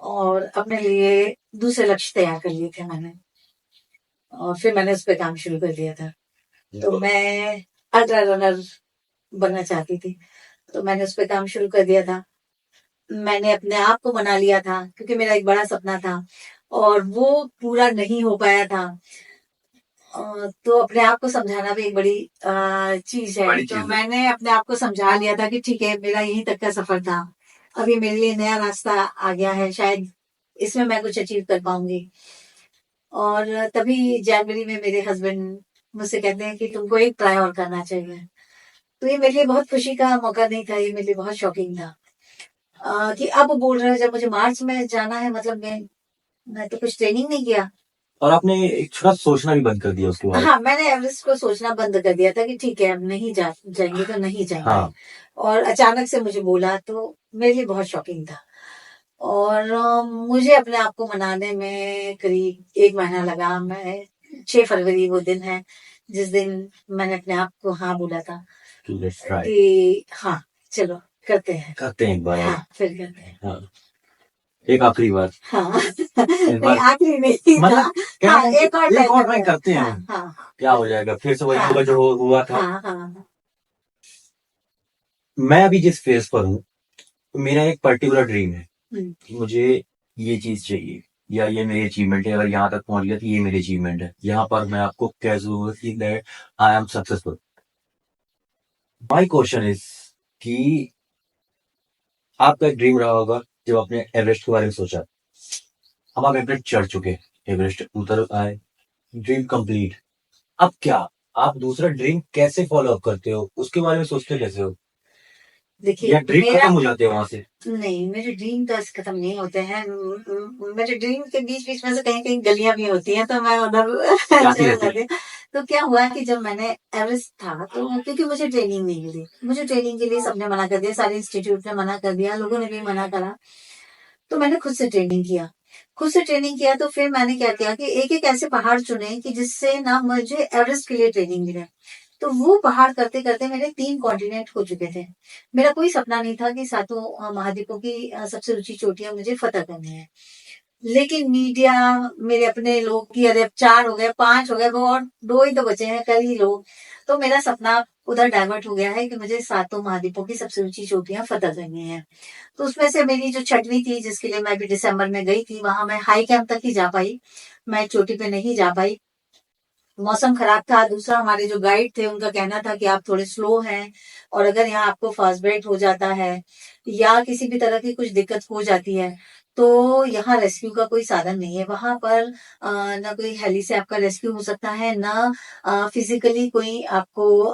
और अपने लिए दूसरे लक्ष्य तैयार कर लिए थे मैंने, और फिर मैंने उस पर काम शुरू कर दिया था। तो मैं अल्ट्रा रनर बनना चाहती थी, तो मैंने उस पर काम शुरू कर दिया था। मैंने अपने आप को मना लिया था, क्योंकि मेरा एक बड़ा सपना था और वो पूरा नहीं हो पाया था। तो अपने आप को समझाना भी एक बड़ी चीज है। तो मैंने अपने आप को समझा लिया था कि ठीक है, मेरा यहीं तक का सफर था, अभी मेरे लिए नया रास्ता आ गया है, शायद इसमें मैं कुछ अचीव कर पाऊंगी। और तभी जनवरी में मेरे हस्बैंड मुझसे कहते हैं कि तुमको एक ट्राई और करना चाहिए। तो ये मेरे लिए बहुत खुशी का मौका नहीं था, ये मेरे लिए बहुत शॉकिंग था कि अब बोल रहे हो जब मुझे मार्च में जाना है, मतलब मैं तो कुछ ट्रेनिंग नहीं किया। और आपने एक थोड़ा सोचना भी बंद कर दिया उसके बाद। हाँ, मैंने एवरेस्ट को सोचना बंद कर दिया था कि ठीक है अब नहीं जाएंगे तो नहीं जाएंगे। हाँ। और अचानक से मुझे बोला तो मेरे लिए बहुत शॉकिंग था। और मुझे अपने आप को मनाने में करीब 1 महीना लगा। मैं 6 फरवरी वो दिन है जिस दिन मैंने अपने आप को हाँ बोला था लेट्स ट्राई, कि हाँ चलो करते हैं एक बार और। हाँ फिर करते हैं हाँ, एक आखिरी बार। हाँ इस नहीं बार आखिरी नहीं मतलब क्या हाँ है कि एक और एक और ट्राई ट्राई करते हैं हाँ हम, हाँ क्या हो जाएगा, फिर से वही हाँ होगा जो हुआ था। हाँ हाँ मैं अभी जिस फेज पर हूँ, मेरा एक पर्टिकुलर ड्रीम है हम्म, कि मुझे ये चीज चाहिए, या ये मेरी अचीवमेंट है, अगर यहाँ तक पहुंच गया तो ये मेरी अचीवमेंट है, यहाँ पर मैं आपको कह दूंगा कि that I am successful. My question is कि आपका एक ड्रीम रहा होगा जब आपने एवरेस्ट के बारे में सोचा, अब आप एवरेस्ट चढ़ चुके, एवरेस्ट उतर आए, ड्रीम कंप्लीट, अब क्या आप दूसरा ड्रीम कैसे फॉलो अप करते हो, उसके बारे में सोचते कैसे हो, देखिए या ड्रीम मेरा खत्म हो जाते हैं वहां से? नहीं, मेरे ड्रीम तो ऐसे खत्म नहीं होते हैं। मेरे ड्रीम के बीच बीच में से कहीं कहीं गलियां भी होती हैं तो मैं उधर जाती चले रहती जाती हूँ। तो क्या हुआ कि जब मैंने एवरेस्ट था तो क्योंकि मुझे ट्रेनिंग नहीं मिली, मुझे ट्रेनिंग के लिए सबने मना कर दिया, सारे इंस्टीट्यूट ने मना कर दिया, लोगों ने भी मना करा। तो मैंने खुद से ट्रेनिंग किया, खुद से ट्रेनिंग किया। तो फिर मैंने क्या किया कि एक एक ऐसे पहाड़ चुने कि जिससे ना मुझे एवरेस्ट के लिए ट्रेनिंग मिले। तो वो पहाड़ करते करते मेरे 3 कॉन्टिनेंट हो चुके थे। मेरा कोई सपना नहीं था कि सातों महाद्वीपों की सबसे ऊंची चोटियां मुझे फतह करनी है। लेकिन मीडिया, मेरे अपने लोग की अरे अब 4 हो गए, 5 हो गए, वो और 2 ही तो बचे हैं, कल ही लोग। तो मेरा सपना उधर डाइवर्ट हो गया है कि मुझे सातों महाद्वीपों की सबसे ऊंची चोटियां फतह करनी है। तो उसमें से मेरी जो छठवीं थी, जिसके लिए मैं भी दिसंबर में गई थी, वहां मैं हाई कैंप तक ही जा पाई, मैं चोटी पे नहीं जा पाई, मौसम खराब था। दूसरा हमारे जो गाइड थे उनका कहना था कि आप थोड़े स्लो हैं और अगर यहाँ आपको फास्ट ब्रेक हो जाता है या किसी भी तरह की कुछ दिक्कत हो जाती है तो यहाँ रेस्क्यू का कोई साधन नहीं है। वहां पर ना कोई हेली से आपका रेस्क्यू हो सकता है, ना फिजिकली कोई आपको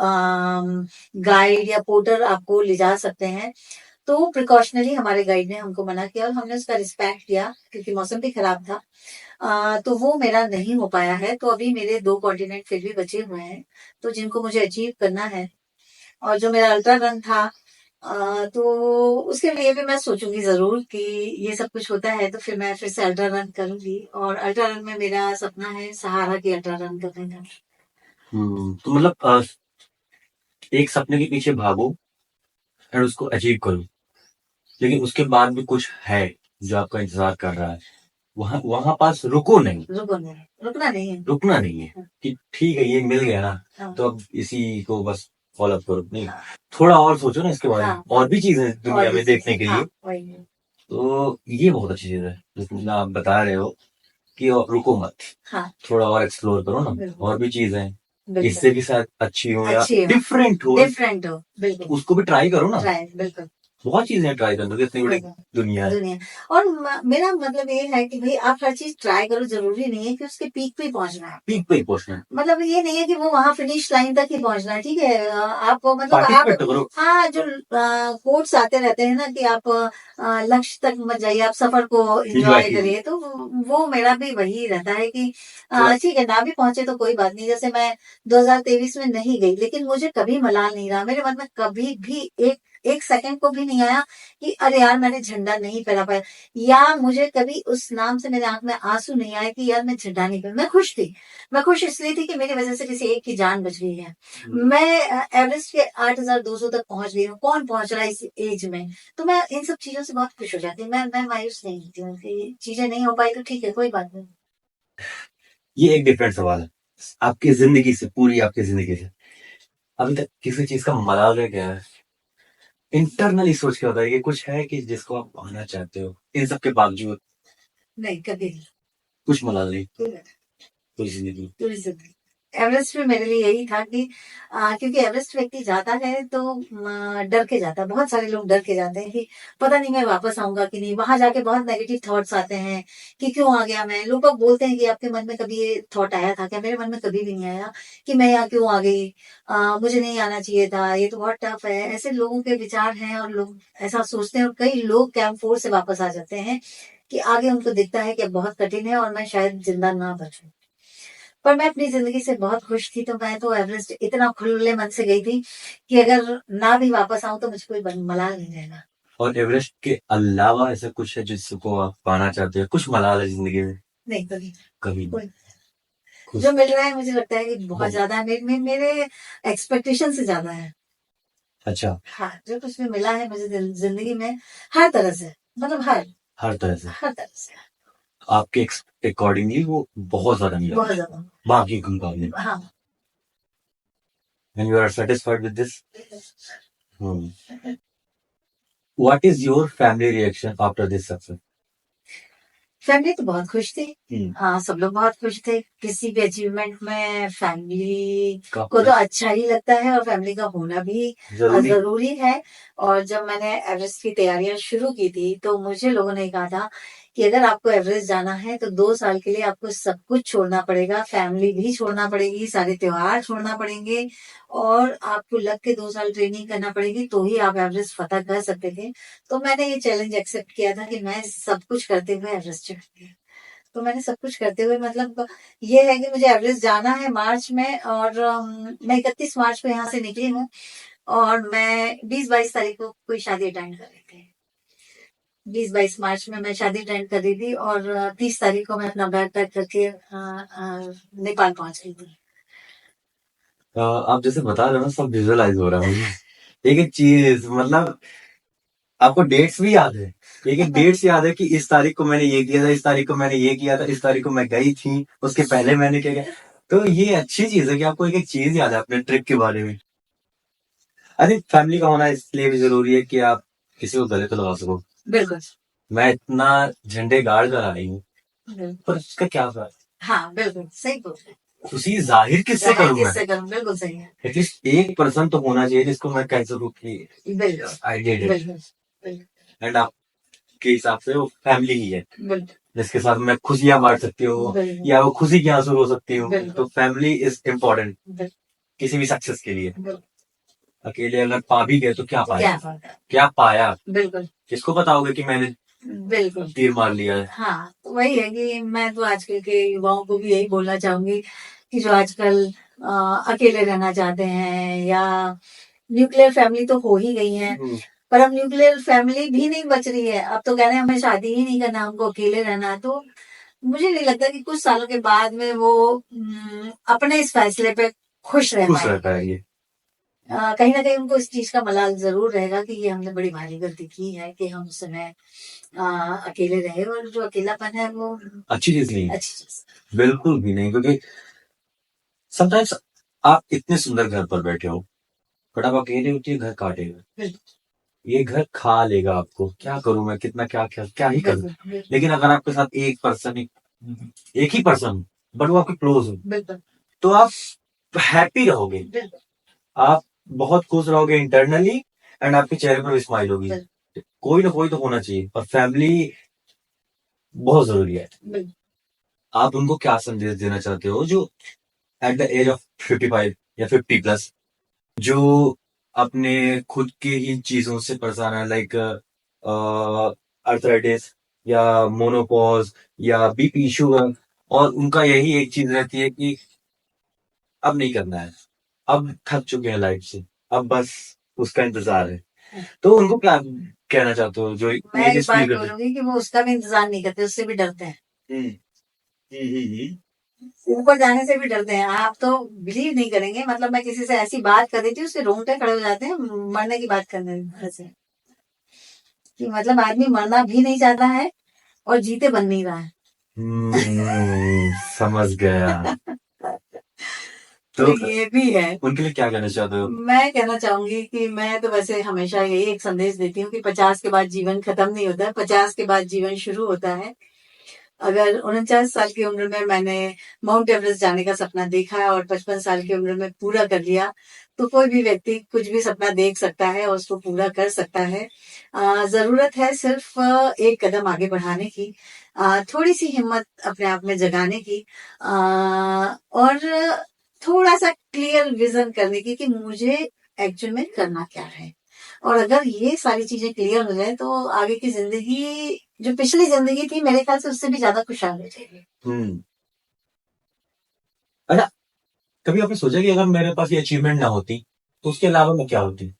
गाइड या पोर्टर आपको ले जा सकते हैं। तो प्रिकॉशनरी हमारे गाइड ने हमको मना किया और हमने उसका रिस्पेक्ट किया क्योंकि मौसम भी खराब था। तो वो मेरा नहीं हो पाया है। तो अभी मेरे 2 कॉन्टिनेंट फिर भी बचे हुए हैं, तो जिनको मुझे अचीव करना है। और जो मेरा अल्ट्रा रन था तो उसके लिए भी मैं सोचूंगी जरूर कि ये सब कुछ होता है तो फिर मैं फिर से अल्ट्रा रन करूंगी। और अल्ट्रा रन में मेरा सपना है सहारा की अल्ट्रा रन करने का। तो मतलब एक सपने के पीछे भागो और उसको अचीव करो, लेकिन उसके बाद भी कुछ है जो आपका इंतजार कर रहा है, वहां वहां पास रुको नहीं, रुकना नहीं है। रुकना नहीं है कि ठीक है ये मिल गया ना हाँ, तो अब इसी को बस फॉलो अप करो, नहीं, थोड़ा और सोचो ना इसके बारे में, हाँ, और भी चीजें हैं दुनिया और में भी देखने चीजें, के हाँ, लिए। वही है। तो ये बहुत अच्छी चीज है जिसमें आप बता रहे हो कि और रुको मत, हाँ, थोड़ा और एक्सप्लोर करो ना, बिल्कुल, और भी चीजें हैं, बिल्कुल, इससे भी शायद अच्छी हो या अच्छी हो, डिफरेंट हो, डिफरेंट हो, बिल्कुल, उसको भी ट्राई करो ना। ट्राई, बिल्कुल, बहुत चीजें ट्राई करने की, इतनी बड़ी बिल्कुल। दुनिया है। दुनिया और मेरा मतलब ये है कि भाई आप हर चीज ट्राई करो, जरूरी नहीं है कि उसके पीक पे ही पहुंचना है। पीक पे ही पहुंचना है, मतलब ये नहीं है कि वो वहां फिनिश लाइन तक ही पहुंचना है, ठीक है। आपको मतलब आप पार्टिसिपेट तो करो। हाँ जो कोट्स आते रहते हैं ना कि आप लक्ष्य तक मत जाइए, आप सफर को Enjoy एंजॉय कीजिए। करिए। तो वो मेरा भी वही रहता है कि थोड़ा ठीक है ना भी पहुंचे तो कोई बात नहीं। जैसे मैं 2023 में नहीं गई लेकिन मुझे कभी मलाल नहीं रहा, मेरे मन में कभी भी एक सेकंड को भी नहीं आया कि अरे यार मैंने झंडा नहीं फहरा पाया, या मुझे कभी उस नाम से मेरे आंख में आंसू नहीं आए कि यार मैं झंडा नहीं फहरा। मैं खुश थी, मैं खुश इसलिए थी कि मेरी वजह से किसी एक की जान बच गई है। मैं एवरेस्ट के 8,200 तक पहुंच गई हूँ, कौन पहुंच रहा है इस एज में। तो मैं इन सब चीजों से बहुत खुश हो जाती हूँ, मैं मायूस नहीं होती हूँ कि चीजें नहीं हो पाई तो ठीक है, कोई बात नहीं। ये एक डिफरेंट सवाल है आपकी जिंदगी से, पूरी आपकी जिंदगी से अभी तक किसी चीज का मलाल रह गया है? इंटरनली सोच के बताइए कि कुछ है कि जिसको आप पाना चाहते हो इन सब के बावजूद? नहीं, कभी नहीं। कुछ मलाल नहीं, पूरी पूरी जिंदगी। पूरी जिंदगी एवरेस्ट पे मेरे लिए यही था कि क्योंकि एवरेस्ट व्यक्ति जाता है तो डर के जाता है। बहुत सारे लोग डर के जाते हैं कि पता नहीं मैं वापस आऊंगा कि नहीं। वहां जाके बहुत नेगेटिव थॉट्स आते हैं कि क्यों आ गया मैं। लोग अब बोलते हैं कि आपके मन में कभी ये थॉट आया था क्या? मेरे मन में कभी भी नहीं आया कि मैं यहाँ क्यों आ गई, मुझे नहीं आना चाहिए था, ये तो बहुत टफ है। ऐसे लोगों के विचार हैं और लोग ऐसा सोचते हैं। और कई लोग कैंप 4 से वापस आ जाते हैं कि आगे उनको दिखता है कि अब बहुत कठिन है और मैं शायद जिंदा ना बचूं। पर मैं अपनी जिंदगी से बहुत खुश थी, तो मैं तो एवरेस्ट इतना खुले मन से गई थी कि अगर ना भी वापस आऊं तो मुझे कोई मलाल नहीं रहेगा। और एवरेस्ट के अलावा ऐसा कुछ है जिसको आप पाना चाहते हैं? कुछ मलाल है जिंदगी में? नहीं, कभी कभी नहीं। कोई खुश। जो मिल रहा है मुझे लगता है कि बहुत बहुत। ज्यादा है, मेरे एक्सपेक्टेशन से ज्यादा है। अच्छा, हाँ, जो कुछ भी मिला है मुझे जिंदगी में हर तरह से, मतलब हर तरह से हर तरह से आपके अकॉर्डिंगली वो बहुत ज्यादा मिला बहुत ज्यादा। बाकी के मुकाबले। हाँ, and you are satisfied with this? What is your family reaction after this success? Family तो बहुत खुश थी। हम्म। हाँ, सब लोग बहुत खुश थे। किसी भी अचीवमेंट में फैमिली का को तो अच्छा ही लगता है और फैमिली का होना भी जरूरी है। और जब मैंने एवरेस्ट की तैयारियां शुरू की थी तो मुझे लोगों ने कहा था कि अगर आपको एवरेस्ट जाना है तो 2 साल के लिए आपको सब कुछ छोड़ना पड़ेगा, फैमिली भी छोड़ना पड़ेगी, सारे त्योहार छोड़ना पड़ेंगे और आपको लग के 2 साल ट्रेनिंग करना पड़ेगी, तो ही आप एवरेस्ट फतह कर सकते थे। तो मैंने ये चैलेंज एक्सेप्ट किया था कि मैं सब कुछ करते हुए एवरेस्ट चढ़ूंगी। तो मैंने सब कुछ करते हुए, मतलब ये है कि मुझे एवरेस्ट जाना है मार्च में। और मैं 31 मार्च को यहाँ से निकली हूँ और मैं 20-22 तारीख को कोई शादी अटेंड कर रही थी। 20-22 मार्च में मैं शादी अटेंड कर रही थी और 30 तारीख को मैं अपना बैग पैक करके नेपाल पहुंच गई थी। आप जैसे बता रहे हो ना, सब विजुअलाइज हो रहा है मुझे। एक एक चीज, मतलब आपको डेट्स भी याद है? एक एक डेट्स याद है कि इस तारीख को मैंने ये किया था, इस तारीख को मैंने ये किया था, इस तारीख को मैं गई थी, उसके पहले मैंने क्या किया। तो ये अच्छी चीज है कि आपको एक एक चीज याद है अपने ट्रिप के बारे में। अरे फैमिली का होना इसलिए भी जरूरी है कि आप किसी को गले तो लगा सको। बिल्कुल। मैं इतना झंडे गाड़ कर आई हूँ, पर उसका क्या फायदा? हाँ, बिल्कुल सही बोल रहे हैं। उसी जाहिर किससे करूँ मैं? किससे करूँ? बिल्कुल सही है। एटलीस्ट एक पर्सन तो होना चाहिए जिसको मैं कह सकूँ कि बिल्कुल आई डिड इट। बिल्कुल एंड आपके हिसाब से वो फैमिली ही है बिल्कुल जिसके साथ मैं खुशियां बांट सकती हूँ बिल्कुल या वो खुशी की आंसू रो सकती हूँ। बिल्कुल। तो फैमिली इज इम्पोर्टेंट बिल्कुल किसी भी सक्सेस के लिए। बिल्कुल। अकेले अगर पा भी गए तो क्या तो पाया? क्या फायदा? क्या पाया? बिल्कुल किसको बताओगे कि मैंने बिल्कुल। तीर मार लिया है? हाँ, तो वही है कि मैं तो आजकल के युवाओं को भी यही बोलना चाहूंगी कि जो आजकल अकेले रहना चाहते हैं, या न्यूक्लियर फैमिली तो हो ही गई है, पर अब न्यूक्लियर फैमिली भी नहीं बच रही है। अब तो कह रहे हैं हमें शादी ही नहीं करना, हमको अकेले रहना है। तो मुझे नहीं लगता कि कुछ सालों के बाद में वो अपने इस फैसले पे खुश रह खुश पाएंगे। रहता है ये। कहीं ना कहीं उनको इस चीज का मलाल जरूर रहेगा कि ये हमने बड़ी भारी गलती की है कि हम उस समय अकेले रहे। और जो अकेलापन है वो अच्छी चीज नहीं है, अच्छी चीज बिल्कुल भी नहीं। क्योंकि समटाइम्स आप इतने सुंदर घर पर बैठे हो, बट आप अकेले होती है घर काटेगा, बिल्कुल ये घर खा लेगा आपको। क्या करूं मैं, कितना क्या क्या क्या ही करूं। बिल्कुल बिल्कुल लेकिन अगर आपके साथ एक पर्सन, एक ही पर्सन बट वो आपके क्लोज हो, बिल्कुल तो आप हैप्पी रहोगे, बिल्कुल आप बहुत खुश रहोगे इंटरनली, एंड आपके चेहरे पर भी स्माइल होगी। कोई ना कोई तो होना चाहिए और फैमिली बहुत जरूरी है। बिल्कुल। आप उनको क्या संदेश देना चाहते हो जो एट द एज ऑफ 55 या 50 प्लस, जो अपने खुद के ही चीजों से परेशान है, लाइक अर्थराइटिस या मोनोपॉज या बीपी शुगर, और उनका यही एक चीज रहती है कि अब नहीं करना है, अब थक चुके हैं लाइफ से, अब बस उसका इंतजार है। तो उनको क्या कहना चाहते हो जो मैं एज एक बात फील करते बोलूंगी कि वो उसका भी इंतजार नहीं करते, उससे भी डरते हैं। हैं? ऊपर जाने से भी डरते हैं। आप तो बिलीव नहीं करेंगे, मतलब मैं किसी से ऐसी बात कर रही थी, उससे रोंगटे खड़े हो जाते हैं मरने की बात करने से, कि मतलब आदमी मरना भी नहीं चाहता है और जीते बन नहीं रहा है। समझ गया। तो तो ये भी है। उनके लिए क्या कहना चाहते हो? मैं कहना चाहूंगी कि मैं तो वैसे हमेशा यही एक संदेश देती हूँ कि 50 के बाद जीवन खत्म नहीं होता है, 50 के बाद जीवन शुरू होता है। अगर 49 साल की उम्र में मैंने माउंट एवरेस्ट जाने का सपना देखा है और 55 साल की उम्र में पूरा कर लिया, तो कोई भी व्यक्ति कुछ भी सपना देख सकता है और उसको पूरा कर सकता है। जरूरत है सिर्फ एक कदम आगे बढ़ाने की, थोड़ी सी हिम्मत अपने आप में जगाने की, और थोड़ा सा क्लियर विजन करने की कि मुझे एक्चुअल में करना क्या है। और अगर ये सारी चीजें क्लियर हो जाए तो आगे की जिंदगी, जो पिछली जिंदगी थी, मेरे ख्याल से उससे भी ज्यादा खुशहाल हो जाएगी। अच्छा, कभी आपने सोचा कि अगर मेरे पास ये अचीवमेंट ना होती तो उसके अलावा मैं क्या होती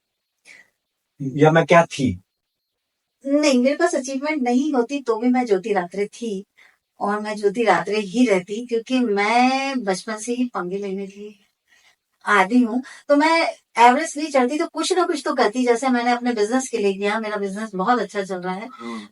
या मैं क्या थी? नहीं, मेरे पास अचीवमेंट नहीं होती तो भी मैं ज्योति रात्रे थी, और मैं ज्योति रात्रे ही रहती, क्योंकि मैं बचपन से ही पंगे लेने की आदी हूँ। तो मैं एवरेस्ट नहीं चढ़ती तो कुछ ना कुछ तो करती। जैसे मैंने अपने बिजनेस के लिए किया, मेरा बिजनेस बहुत अच्छा चल रहा है,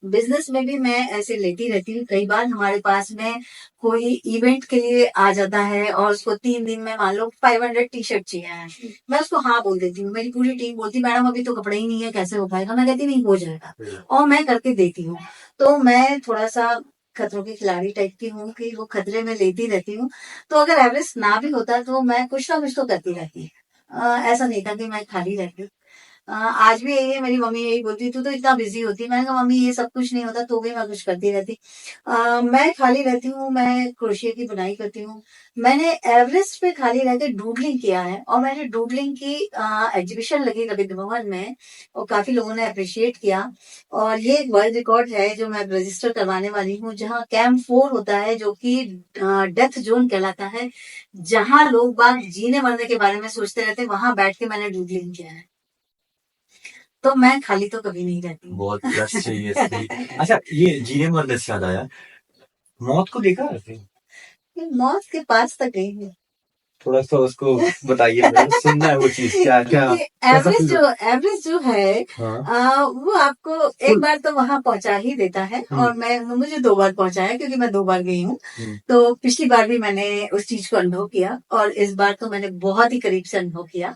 बिजनेस में भी मैं ऐसे लेती रहती हूँ। कई बार हमारे पास में कोई इवेंट के लिए आ जाता है और उसको 3 दिन में मान लो 500 टी शर्ट चाहिए है, मैं उसको हाँ बोल देती हूँ। मेरी पूरी टीम बोलती मैडम अभी तो कपड़े ही नहीं है, कैसे हो पाएगा? मैं कहती नहीं, हो जाएगा, और मैं करके देती हूँ। तो मैं थोड़ा सा खतरों की खिलाड़ी टाइप की हूँ कि वो खतरे में लेती रहती हूँ। तो अगर एवरेस्ट ना भी होता तो मैं कुछ ना कुछ तो करती रहती। ऐसा नहीं था कि मैं खाली रहती। आज भी यही है, मेरी मम्मी यही बोलती तू तो इतना बिजी होती। मैंने कहा मम्मी ये सब कुछ नहीं होता तो भी मैं कुछ करती रहती। मैं खाली रहती हूँ, मैं क्रोशिया की बुनाई करती हूँ। मैंने एवरेस्ट पे खाली रह के डूडलिंग किया है, और मैंने डूडलिंग की एग्जीबिशन लगी रविंद्र भवन में, और काफी लोगों ने अप्रिशिएट किया। और ये एक वर्ल्ड रिकॉर्ड है जो मैं रजिस्टर करवाने वाली हूँ, जहाँ कैंप 4 होता है, जो कि डेथ जोन कहलाता है, जहाँ लोग बाग जीने मरने के बारे में सोचते रहते हैं, वहां बैठ के मैंने डूडलिंग किया है। तो मैं खाली तो कभी नहीं रहती। बहुत प्लस चाहिए इसमें। अच्छा, ये जीने मरने से याद आया, मौत को देखा है आपने? मौत के पास तक गई हूँ। थोड़ा सा उसको बताइए, मुझे सुनना है वो चीज, क्या क्या कैसा एवरेज फील? एवरेज जो है, हाँ। वो आपको एक बार तो वहां पहुंचा ही देता है, और मुझे 2 बार पहुंचाया, क्योंकि मैं 2 बार गई हूँ। तो पिछली बार भी मैंने उस चीज को अनुभव किया, और इस बार तो मैंने बहुत ही करीब से अनुभव किया।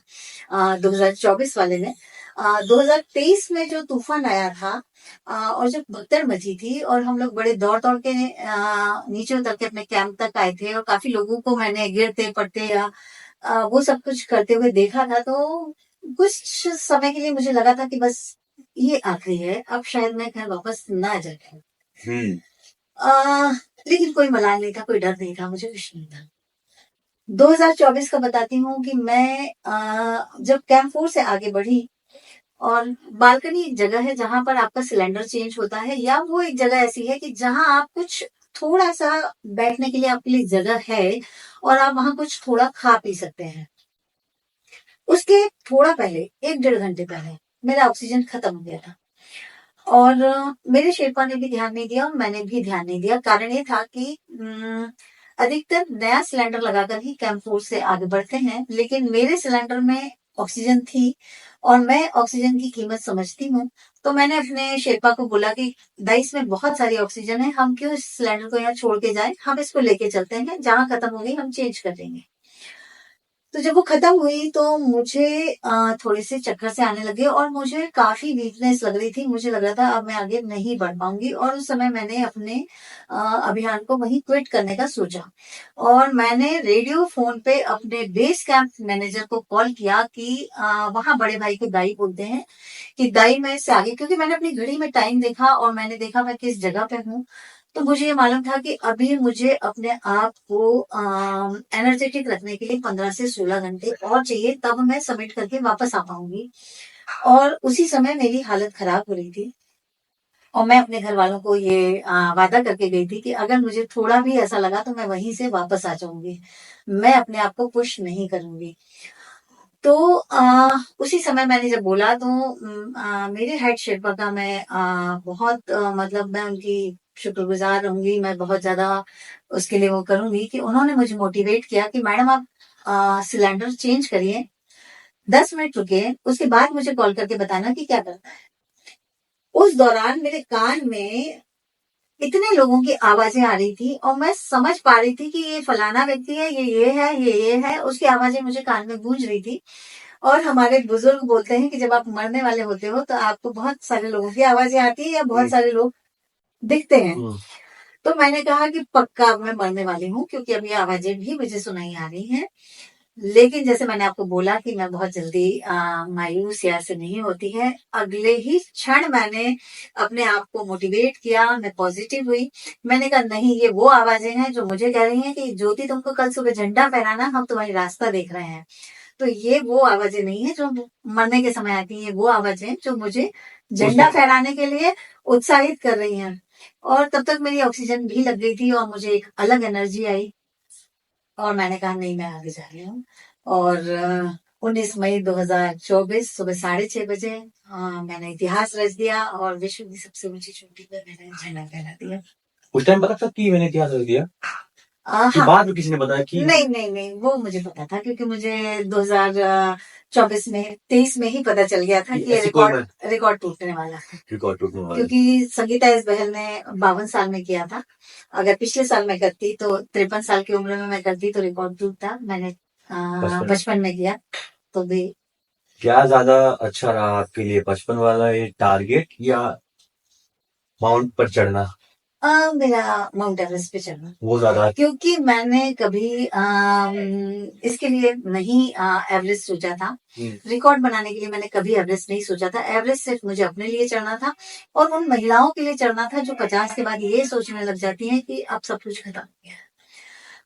2024 वाले में, 2023 में जो तूफान आया था, और जब भगदड़ मची थी और हम लोग बड़े दौड़ दौड़ के नीचे उतर के अपने कैंप तक आए थे, और काफी लोगों को मैंने गिरते पड़ते या वो सब कुछ करते हुए देखा था, तो कुछ समय के लिए मुझे लगा था कि बस ये आखिरी है, अब शायद मैं घर वापस ना जा पाऊं। लेकिन कोई मलाल नहीं था, कोई डर नहीं था, मुझे कुछ नहीं था। 2024 का बताती हूँ कि मैं जब कैंप 4 से आगे बढ़ी, और बालकनी एक जगह है जहां पर आपका सिलेंडर चेंज होता है, या वो एक जगह ऐसी है कि जहां आप कुछ थोड़ा सा बैठने के लिए आपके लिए जगह है, और आप वहां कुछ थोड़ा खा पी सकते हैं। उसके थोड़ा पहले, 1-1.5 घंटे पहले, मेरा ऑक्सीजन खत्म हो गया था, और मेरे शेरपा ने भी ध्यान नहीं दिया और मैंने भी ध्यान नहीं दिया। कारण ये था कि अधिकतर नया सिलेंडर लगाकर ही कैंप 4 से आगे बढ़ते हैं, लेकिन मेरे सिलेंडर में ऑक्सीजन थी, और मैं ऑक्सीजन की कीमत समझती हूँ। तो मैंने अपने शेरपा को बोला कि दाई इसमें बहुत सारी ऑक्सीजन है, हम क्यों इस सिलेंडर को यहाँ छोड़ के जाए, हम इसको लेके चलते हैं, जहां खत्म हो गई हम चेंज कर देंगे। तो जब वो खत्म हुई तो मुझे थोड़े से चक्कर से आने लगे, और मुझे काफी वीकनेस लग रही थी। मुझे लग रहा था अब मैं आगे नहीं बढ़ पाऊंगी, और उस समय मैंने अपने अभियान को वहीं क्विट करने का सोचा। और मैंने रेडियो फोन पे अपने बेस कैंप मैनेजर को कॉल किया कि वहां बड़े भाई को दाई बोलते हैं, कि दाई मैं इससे आगे, क्योंकि मैंने अपनी घड़ी में टाइम देखा और मैंने देखा मैं किस जगह पे हूँ। तो मुझे ये मालूम था कि अभी मुझे अपने आप को एनर्जेटिक रखने के लिए 15 से 16 घंटे और चाहिए, तब मैं सबमिट करके वापस आ पाऊंगी। और उसी समय मेरी हालत खराब हो रही थी, और मैं अपने घर वालों को ये वादा करके गई थी कि अगर मुझे थोड़ा भी ऐसा लगा तो मैं वहीं से वापस आ जाऊंगी, मैं अपने आप को पुश नहीं करूंगी। तो उसी समय मैंने जब बोला तो मेरे हेड शेफा का मैं बहुत मतलब मैं उनकी शुक्रगुजार रहूंगी, मैं बहुत ज्यादा उसके लिए वो करूंगी कि उन्होंने मुझे मोटिवेट किया कि मैडम आप सिलेंडर चेंज करिए, 10 मिनट रुकिए, उसके बाद मुझे कॉल करके बताना कि क्या करना है। उस दौरान मेरे कान में इतने लोगों की आवाजें आ रही थी, और मैं समझ पा रही थी कि ये फलाना व्यक्ति है, ये है, ये है, उसकी आवाजें मुझे कान में गूंज रही थी। और हमारे बुजुर्ग बोलते हैं कि जब आप मरने वाले होते हो तो आपको बहुत सारे लोगों की आवाजें आती है, या बहुत सारे लोग दिखते हैं। तो मैंने कहा कि पक्का अब मैं मरने वाली हूँ, क्योंकि अब ये आवाजें भी मुझे सुनाई आ रही हैं। लेकिन जैसे मैंने आपको बोला कि मैं बहुत जल्दी मायूस या ऐसे नहीं होती है। अगले ही क्षण मैंने अपने आप को मोटिवेट किया, मैं पॉजिटिव हुई। मैंने कहा नहीं, ये वो आवाजें हैं जो मुझे कह रही हैं कि ज्योति तुमको कल सुबह झंडा फहराना, हम तुम्हारी रास्ता देख रहे हैं। तो ये वो आवाजें नहीं है जो मरने के समय आती है, वो आवाजें जो मुझे झंडा फहराने के लिए उत्साहित कर रही हैं। और तब तक मेरी ऑक्सीजन भी लग गई थी और मुझे एक अलग एनर्जी आई, और मैंने कहा नहीं, मैं आगे जा रही हूँ। और 19 मई 2024 सुबह 6:30 बजे मैंने इतिहास रच दिया और विश्व की सबसे ऊंची चोटी पर मैंने झंडा फहरा दिया। उस टाइम पता था कि मैंने इतिहास रच दिया? कि हाँ, बाद में किसी ने बताया कि? नहीं नहीं नहीं, वो मुझे पता था, क्योंकि मुझे 2024 में 23 में ही पता चल गया था कि ये ऐसी कोई रिकॉर्ड टूटने वाला है। रिकॉर्ड टूटने वाला है। क्योंकि संगीता इस बहल ने 52 साल में किया था। अगर पिछले साल में करती तो 53 साल की उम्र में मैं करती तो रिकॉर्ड टूटता। मैंने बचपन में किया तो भी। क्या ज्यादा अच्छा रहा आपके लिए, बचपन वाला ये टारगेट या माउंट पर चढ़ना? मेरा माउंट एवरेस्ट पे चढ़ना वो ज्यादा? क्योंकि मैंने कभी इसके लिए नहीं एवरेस्ट सोचा था। रिकॉर्ड बनाने के लिए मैंने कभी एवरेस्ट नहीं सोचा था। एवरेस्ट सिर्फ मुझे अपने लिए चढ़ना था और उन महिलाओं के लिए चढ़ना था जो 50 के बाद ये सोचने लग जाती हैं कि अब सब कुछ खत्म हो गया है।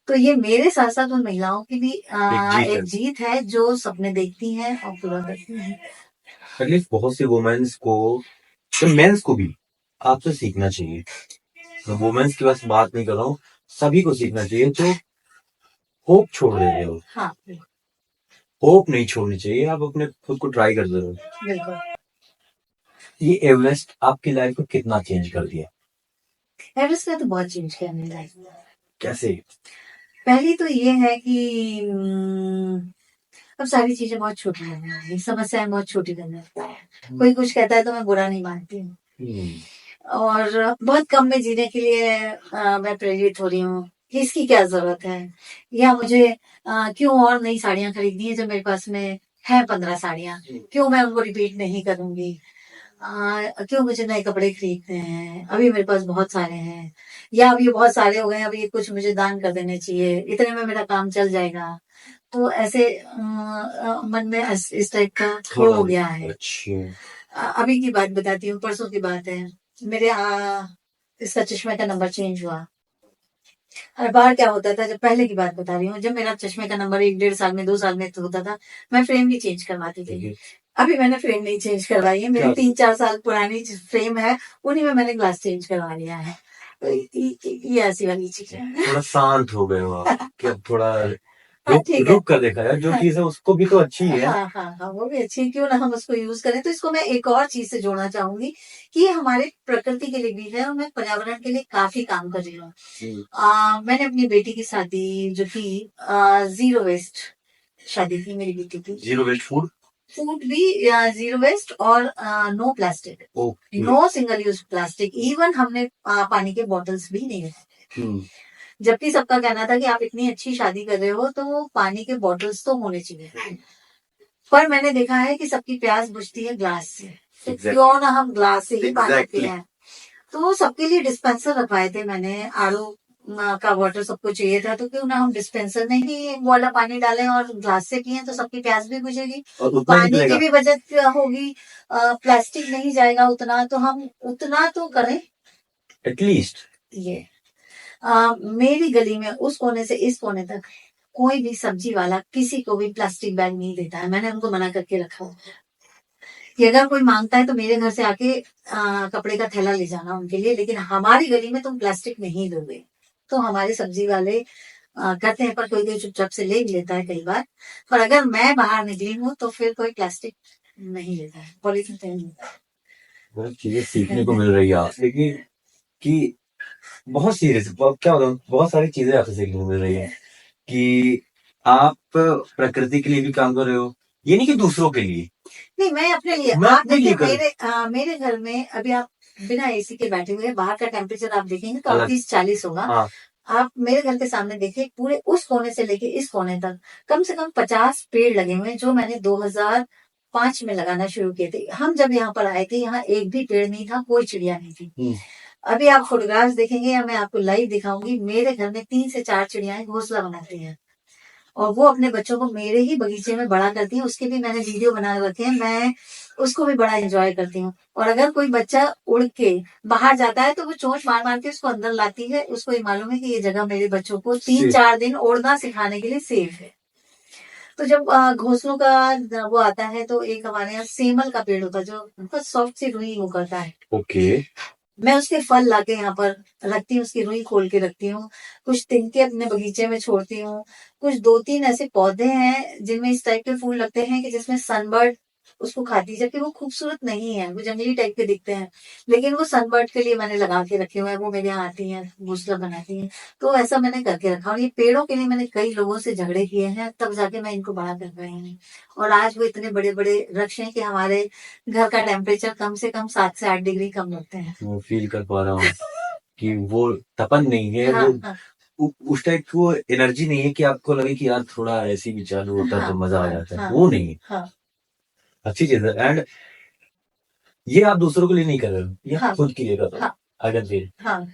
तो ये मेरे साथ साथ उन महिलाओं की भी एक जीत है जो सपने देखती हैं और पूरा करती हैं। एटलीस्ट बहुत सी वुमेन्स को, तो मेंस को भी आपसे सीखना चाहिए। वुमेन्स की बस बात नहीं कर रहा हूँ, सभी को सीखना चाहिए जो होप छोड़ रहे हो। हाँ, होप नहीं छोड़नी चाहिए, आप अपने खुद को ट्राई करते रहो। बिल्कुल। ये एवरेस्ट आपकी लाइफ को कितना चेंज कर दिया? एवरेस्ट ने तो बहुत चेंज किया मेरी लाइफ में। कैसे? पहली तो ये है कि अब सारी चीजें बहुत छोटी लगने लगी, समस्याएं बहुत छोटी लगने लगता है। कोई कुछ कहता है तो मैं बुरा नहीं मानती हूँ और बहुत कम में जीने के लिए मैं प्रेरित हो रही हूँ कि इसकी क्या जरूरत है, या मुझे क्यों और नई साड़ियां खरीदनी है जब मेरे पास में है 15 साड़ियां, क्यों मैं उनको रिपीट नहीं करूंगी। क्यों मुझे नए कपड़े खरीदने हैं, अभी मेरे पास बहुत सारे हैं, या अभी बहुत सारे हो गए, अभी ये कुछ मुझे दान कर देने चाहिए, इतने में मेरा काम चल जाएगा। तो ऐसे मन में इस टाइप का हो गया है। अभी की बात बताती हूँ, परसों की बात है। मेरे इसका चश्मे का नंबर चेंज हुआ। हर बार क्या होता था, जब पहले की बात बता रही हूँ, जब मेरा चश्मे का नंबर 1 डेढ़ साल में 2 साल में होता था, मैं फ्रेम भी चेंज करवाती थी। अभी मैंने फ्रेम नहीं चेंज करवाई है, मेरी 3-4 साल पुरानी फ्रेम है, उन्हीं में मैंने ग्लास चेंज करवा लिया है। तो ये ऐसी वाली चीज है। थोड़ा शांत हो गए हो आप कि अब थोड़ा रुक कर देखा यार, जो चीज है उसको भी तो अच्छी है। हाँ, वो भी अच्छी है, क्यों ना हम उसको यूज करें। तो इसको मैं एक और चीज से जोड़ना चाहूंगी कि ये हमारे प्रकृति के लिए भी है और मैं पर्यावरण के लिए काफी काम कर रही हूँ। मैंने अपनी बेटी की शादी जो थी, 0 वेस्ट शादी थी मेरी बेटी की। 0 वेस्ट फूड भी 0 वेस्ट और no plastic, no single use plastic. Even हमने पानी के बॉटल्स भी नहीं रखे, जबकि सबका कहना था कि आप इतनी अच्छी शादी कर रहे हो तो पानी के बॉटल्स तो होने चाहिए। पर मैंने देखा है कि सबकी प्यास बुझती है ग्लास से, तो क्यों ना हम ग्लास से ही पानी पिए। तो सबके लिए डिस्पेंसर रखवाए थे मैंने, आरओ का वाटर सबको चाहिए था, तो क्यों ना हम डिस्पेंसर में ही वाला पानी डालें और ग्लास से पिए, तो सबकी प्यास भी बुझेगी, पानी की भी बचत होगी, प्लास्टिक नहीं जाएगा उतना, तो हम उतना तो करें एटलीस्ट। ये मेरी गली में उस कोने से इस कोने तक कोई भी सब्जी वाला किसी को भी प्लास्टिक बैग नहीं देता है। मैंने उनको मना करके रखा है कि अगर कोई मांगता है तो मेरे घर से आके कपड़े का थैला ले जाना उनके लिए, लेकिन हमारी गली में तुम प्लास्टिक नहीं दोगे। तो हमारे सब्जी वाले करते हैं, पर कोई चुपचाप से ले भी लेता है कई बार। पर अगर मैं बाहर निकली हूँ तो फिर कोई प्लास्टिक नहीं लेता है, पॉलीथीन नहीं लेता है। बहुत चीजें सीखने को मिल रही है आपसे कि बहुत सीरियस, क्या बताऊं, बहुत सारी चीजें आपसे सीखने को मिल रही है कि आप प्रकृति के लिए भी काम कर रहे हो, ये नहीं कि दूसरों के लिए। नहीं, मैं अपने लिए। आप देखिए मेरे घर में अभी आप बिना एसी के बैठे हुए, बाहर का टेम्परेचर आप देखेंगे तो 38-40 होगा। हाँ। आप मेरे घर के सामने देखिए, पूरे उस कोने से लेके इस कोने तक कम से कम 50 पेड़ लगे हुए हैं, जो मैंने 2005 में लगाना शुरू किए थे। हम जब यहाँ पर आए थे, यहाँ एक भी पेड़ नहीं था, कोई चिड़िया नहीं थी। अभी आप फोटोग्राफ्स देखेंगे या मैं आपको लाइव दिखाऊंगी, मेरे घर में 3 से 4 चिड़ियाएं घोंसला बनाती हैं और वो अपने बच्चों को मेरे ही बगीचे में बड़ा करती हैं। उसके भी मैंने वीडियो बना रखे हैं, मैं उसको भी बड़ा एंजॉय करती हूँ। और अगर कोई बच्चा उड़ के बाहर जाता है तो वो चोंच मार मार के उसको अंदर लाती है। उसको ये मालूम है कि ये जगह मेरे बच्चों को 3-4 दिन उड़ना सिखाने के लिए सेफ है। तो जब घोंसलों का वो आता है तो एक हमारे यहाँ सेमल का पेड़ होता है जो बहुत सॉफ्ट सी रुई वो करता है। ओके। मैं उसके फल लाके यहाँ पर रखती हूँ, उसकी रुई खोल के रखती हूँ, कुछ तिनके अपने बगीचे में छोड़ती हूँ। कुछ 2-3 ऐसे पौधे हैं जिनमें इस टाइप के फूल लगते हैं कि जिसमें सनबर्ड उसको खाती है, जबकि वो खूबसूरत नहीं है, वो जंगली टाइप के दिखते हैं, लेकिन वो सनबर्ड के लिए मैंने लगा के रखे हुए हैं। वो मेरे यहाँ आती हैं, घोंसला बनाती हैं, तो ऐसा मैंने करके रखा। और ये पेड़ों के लिए मैंने कई लोगों से झगड़े किए हैं, तब जाके मैं इनको बड़ा कर पाई हूँ। और आज वो इतने बड़े बड़े वृक्ष हैं कि हमारे घर का टेम्परेचर कम से कम 7 से 8 डिग्री कम होते हैं। मैं फील कर पा रहा हूँ कि वो तपन नहीं है, हाँ, वो हाँ, उस टाइप की वो एनर्जी नहीं है कि आपको लगे कि यार थोड़ा ऐसी भी चालू होता हाँ, तो मजा आ हाँ, जाता है, हाँ, वो नहीं है। हाँ, अच्छी चीज है। एंड ये आप दूसरों के लिए नहीं कर रहे हो, ये आप हाँ, खुद के लिए कर रहे हो। हाँ, आई कैन फील, हाँ।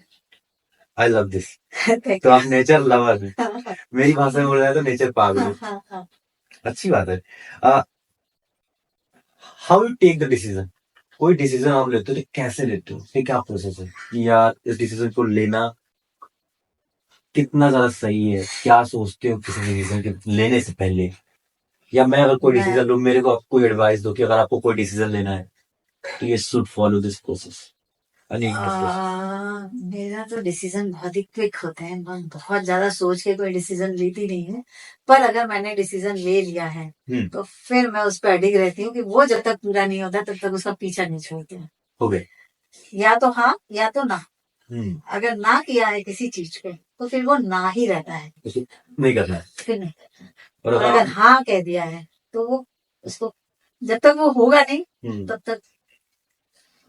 I love this. Thank तो you. आप नेचर लवर हैं, हाँ, हाँ, मेरी भाषा में बोल रहा है तो नेचर पागल हाँ, हो। हाँ, हाँ। अच्छी बात है। How you take the decision? कोई डिसीजन आप लेते हो तो कैसे लेते हो, ये क्या प्रोसेस है कि यार इस डिसीजन को लेना कितना ज्यादा सही है? क्या सोचते हो किसी डिसीजन के लेने से पहले? या मैं अगर कोई मैं डिसीजन लूं, मेरे को आप कोई एडवाइस दो कि अगर आपको कोई डिसीजन लेना है तो ये शुड फॉलो दिस प्रोसेस, मेरा तो डिसीजन बहुत ही क्विक होता है, मैं बहुत ज्यादा सोच के कोई डिसीजन लेती नहीं हूँ। पर अगर मैंने डिसीजन ले लिया है तो फिर मैं उस पर अडिग रहती हूँ कि वो जब तक पूरा नहीं होता तब तक उसका पीछा नहीं छोड़ती हूँ। हो गए। या तो हाँ या तो ना। हम्म, अगर ना किया है किसी चीज को तो फिर वो ना ही रहता है, उसे नहीं करना है। फिर नहीं। और और अगर अगर हाँ कह दिया है तो वो उसको जब तक वो होगा नहीं तब तक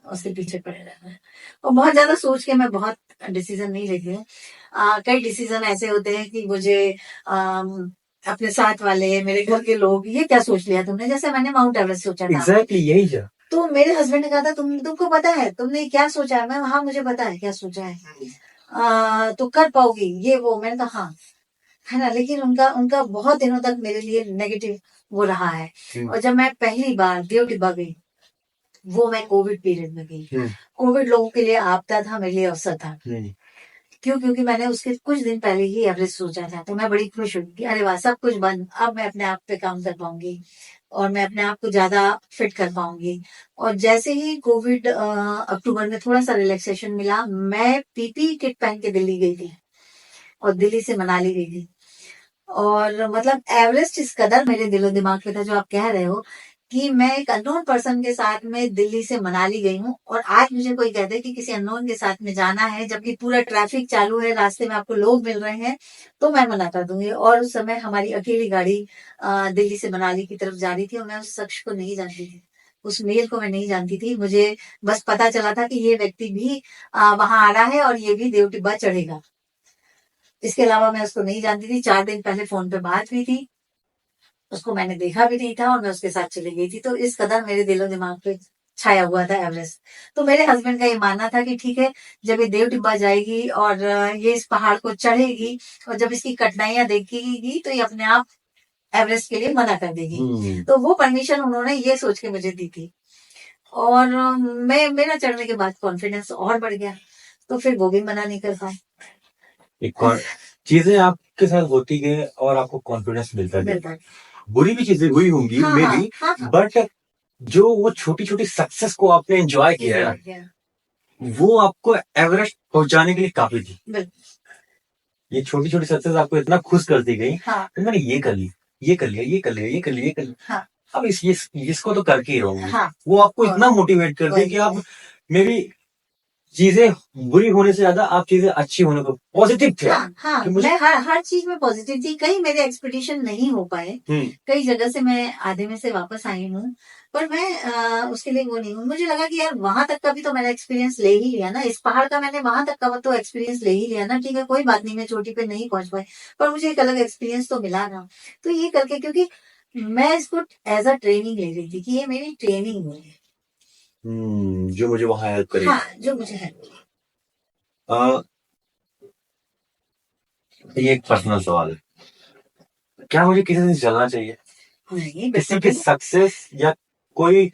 उसके पीछे पड़े रहना है। और बहुत ज्यादा सोच के मैं बहुत डिसीजन नहीं लेती हूँ। कई डिसीजन ऐसे होते हैं कि मुझे अपने साथ वाले, मेरे घर के लोग, ये क्या सोच लिया तुमने, जैसे मैंने माउंट एवरेस्ट सोचा था। एग्जैक्टली यही है। तो मेरे हस्बैंड ने कहा था तुमको पता है तुमने क्या सोचा है? मैं हाँ मुझे पता है क्या सोचा है। तो कर पाओगी ये वो? मैंने कहा हाँ, है ना। लेकिन उनका उनका बहुत दिनों तक मेरे लिए नेगेटिव वो रहा है। और जब मैं पहली बार देव टिब्बा गई, वो मैं कोविड पीरियड में गई। कोविड लोगों के लिए आपदा था, मेरे लिए अवसर था। क्यों? क्योंकि मैंने उसके कुछ दिन पहले ही एवरेस्ट सोचा था, तो मैं बड़ी खुश हुई कि अरे वाह, सब कुछ बंद, अब मैं अपने आप पे काम कर पाऊंगी और मैं अपने आप को ज्यादा फिट कर पाऊंगी। और जैसे ही कोविड अक्टूबर में थोड़ा सा रिलैक्सेशन मिला, मैं पीपी किट पहन के दिल्ली गई थी और दिल्ली से मनाली गई थी। और मतलब एवरेस्ट इस कदर मेरे दिलो दिमाग पे था, जो आप कह रहे हो कि मैं एक अननोन पर्सन के साथ में दिल्ली से मनाली गई हूँ। और आज मुझे कोई कहते हैं कि किसी अननोन के साथ में जाना है, जबकि पूरा ट्रैफिक चालू है, रास्ते में आपको लोग मिल रहे हैं, तो मैं मना कर दूंगी। और उस समय हमारी अकेली गाड़ी दिल्ली से मनाली की तरफ जा रही थी और मैं उस शख्स को नहीं जानती थी, उस मेल को मैं नहीं जानती थी। मुझे बस पता चला था कि ये व्यक्ति भी वहां आ रहा है और ये भी देव टिब्बा चढ़ेगा। इसके अलावा मैं उसको नहीं जानती थी। 4 दिन पहले फोन पे बात हुई थी, उसको मैंने देखा भी नहीं था और मैं उसके साथ चली गई थी। तो इस कदर मेरे दिलो दिमाग पे छाया हुआ था एवरेस्ट। तो मेरे हस्बैंड का ये मानना था कि ठीक है, जब ये देव टिब्बा जाएगी और ये इस पहाड़ को चढ़ेगी और जब इसकी कठिनाइयां देखेगी तो ये अपने आप एवरेस्ट के लिए मना कर देगी। तो वो परमिशन उन्होंने ये सोच के मुझे दी थी। और मैं मेरा चढ़ने के बाद कॉन्फिडेंस और बढ़ गया, तो फिर वो भी मना नहीं कर पाए। चीजें आपके साथ होती गई और आपको कॉन्फिडेंस मिलता गया। बिल्कुल। बुरी भी चीजें हुई होंगी हाँ, मे हाँ, बी, हाँ, हाँ। बट जो वो छोटी छोटी सक्सेस को आपने एंजॉय किया है Yeah. वो आपको एवरेस्ट पहुंचाने के लिए काफी थी। बिल्कुल। ये छोटी छोटी सक्सेस आपको इतना खुश करती गई हाँ, तो मैंने ये कर ली, ये कर लिया, ये कर लिया, ये कर लिया, ये कर लिया, हाँ, अब इसको तो करके ही रहूंगी। हाँ। वो आपको इतना मोटिवेट करती है कि आप मे बी चीजें बुरी होने से ज्यादा आप चीजें अच्छी होने को पॉजिटिव थे। हाँ, हाँ, कि मुझे मैं हर चीज में पॉजिटिव थी। कहीं मेरे एक्सपेक्टेशन नहीं हो पाए, कई जगह से मैं आधे में से वापस आई हूँ, पर मैं उसके लिए वो नहीं हूँ। मुझे लगा कि यार वहां तक का भी तो मैंने एक्सपीरियंस ले ही लिया ना, इस पहाड़ का मैंने वहां तक का तो एक्सपीरियंस ले ही लिया ना। ठीक है, कोई बात नहीं, मैं चोटी पे नहीं पहुंच पाई, पर मुझे एक अलग एक्सपीरियंस तो मिला ना। तो ये करके, क्योंकि मैं इसको एज अ ट्रेनिंग ले रही थी कि ये मेरी ट्रेनिंग हुई है। जो मुझे वहां हेल्प करेगी। हाँ, जो मुझे है। अ, ये एक पर्सनल सवाल है, क्या मुझे किसी से जलना चाहिए? नहीं, किसी बिल्कुल की भी नहीं। सक्सेस या कोई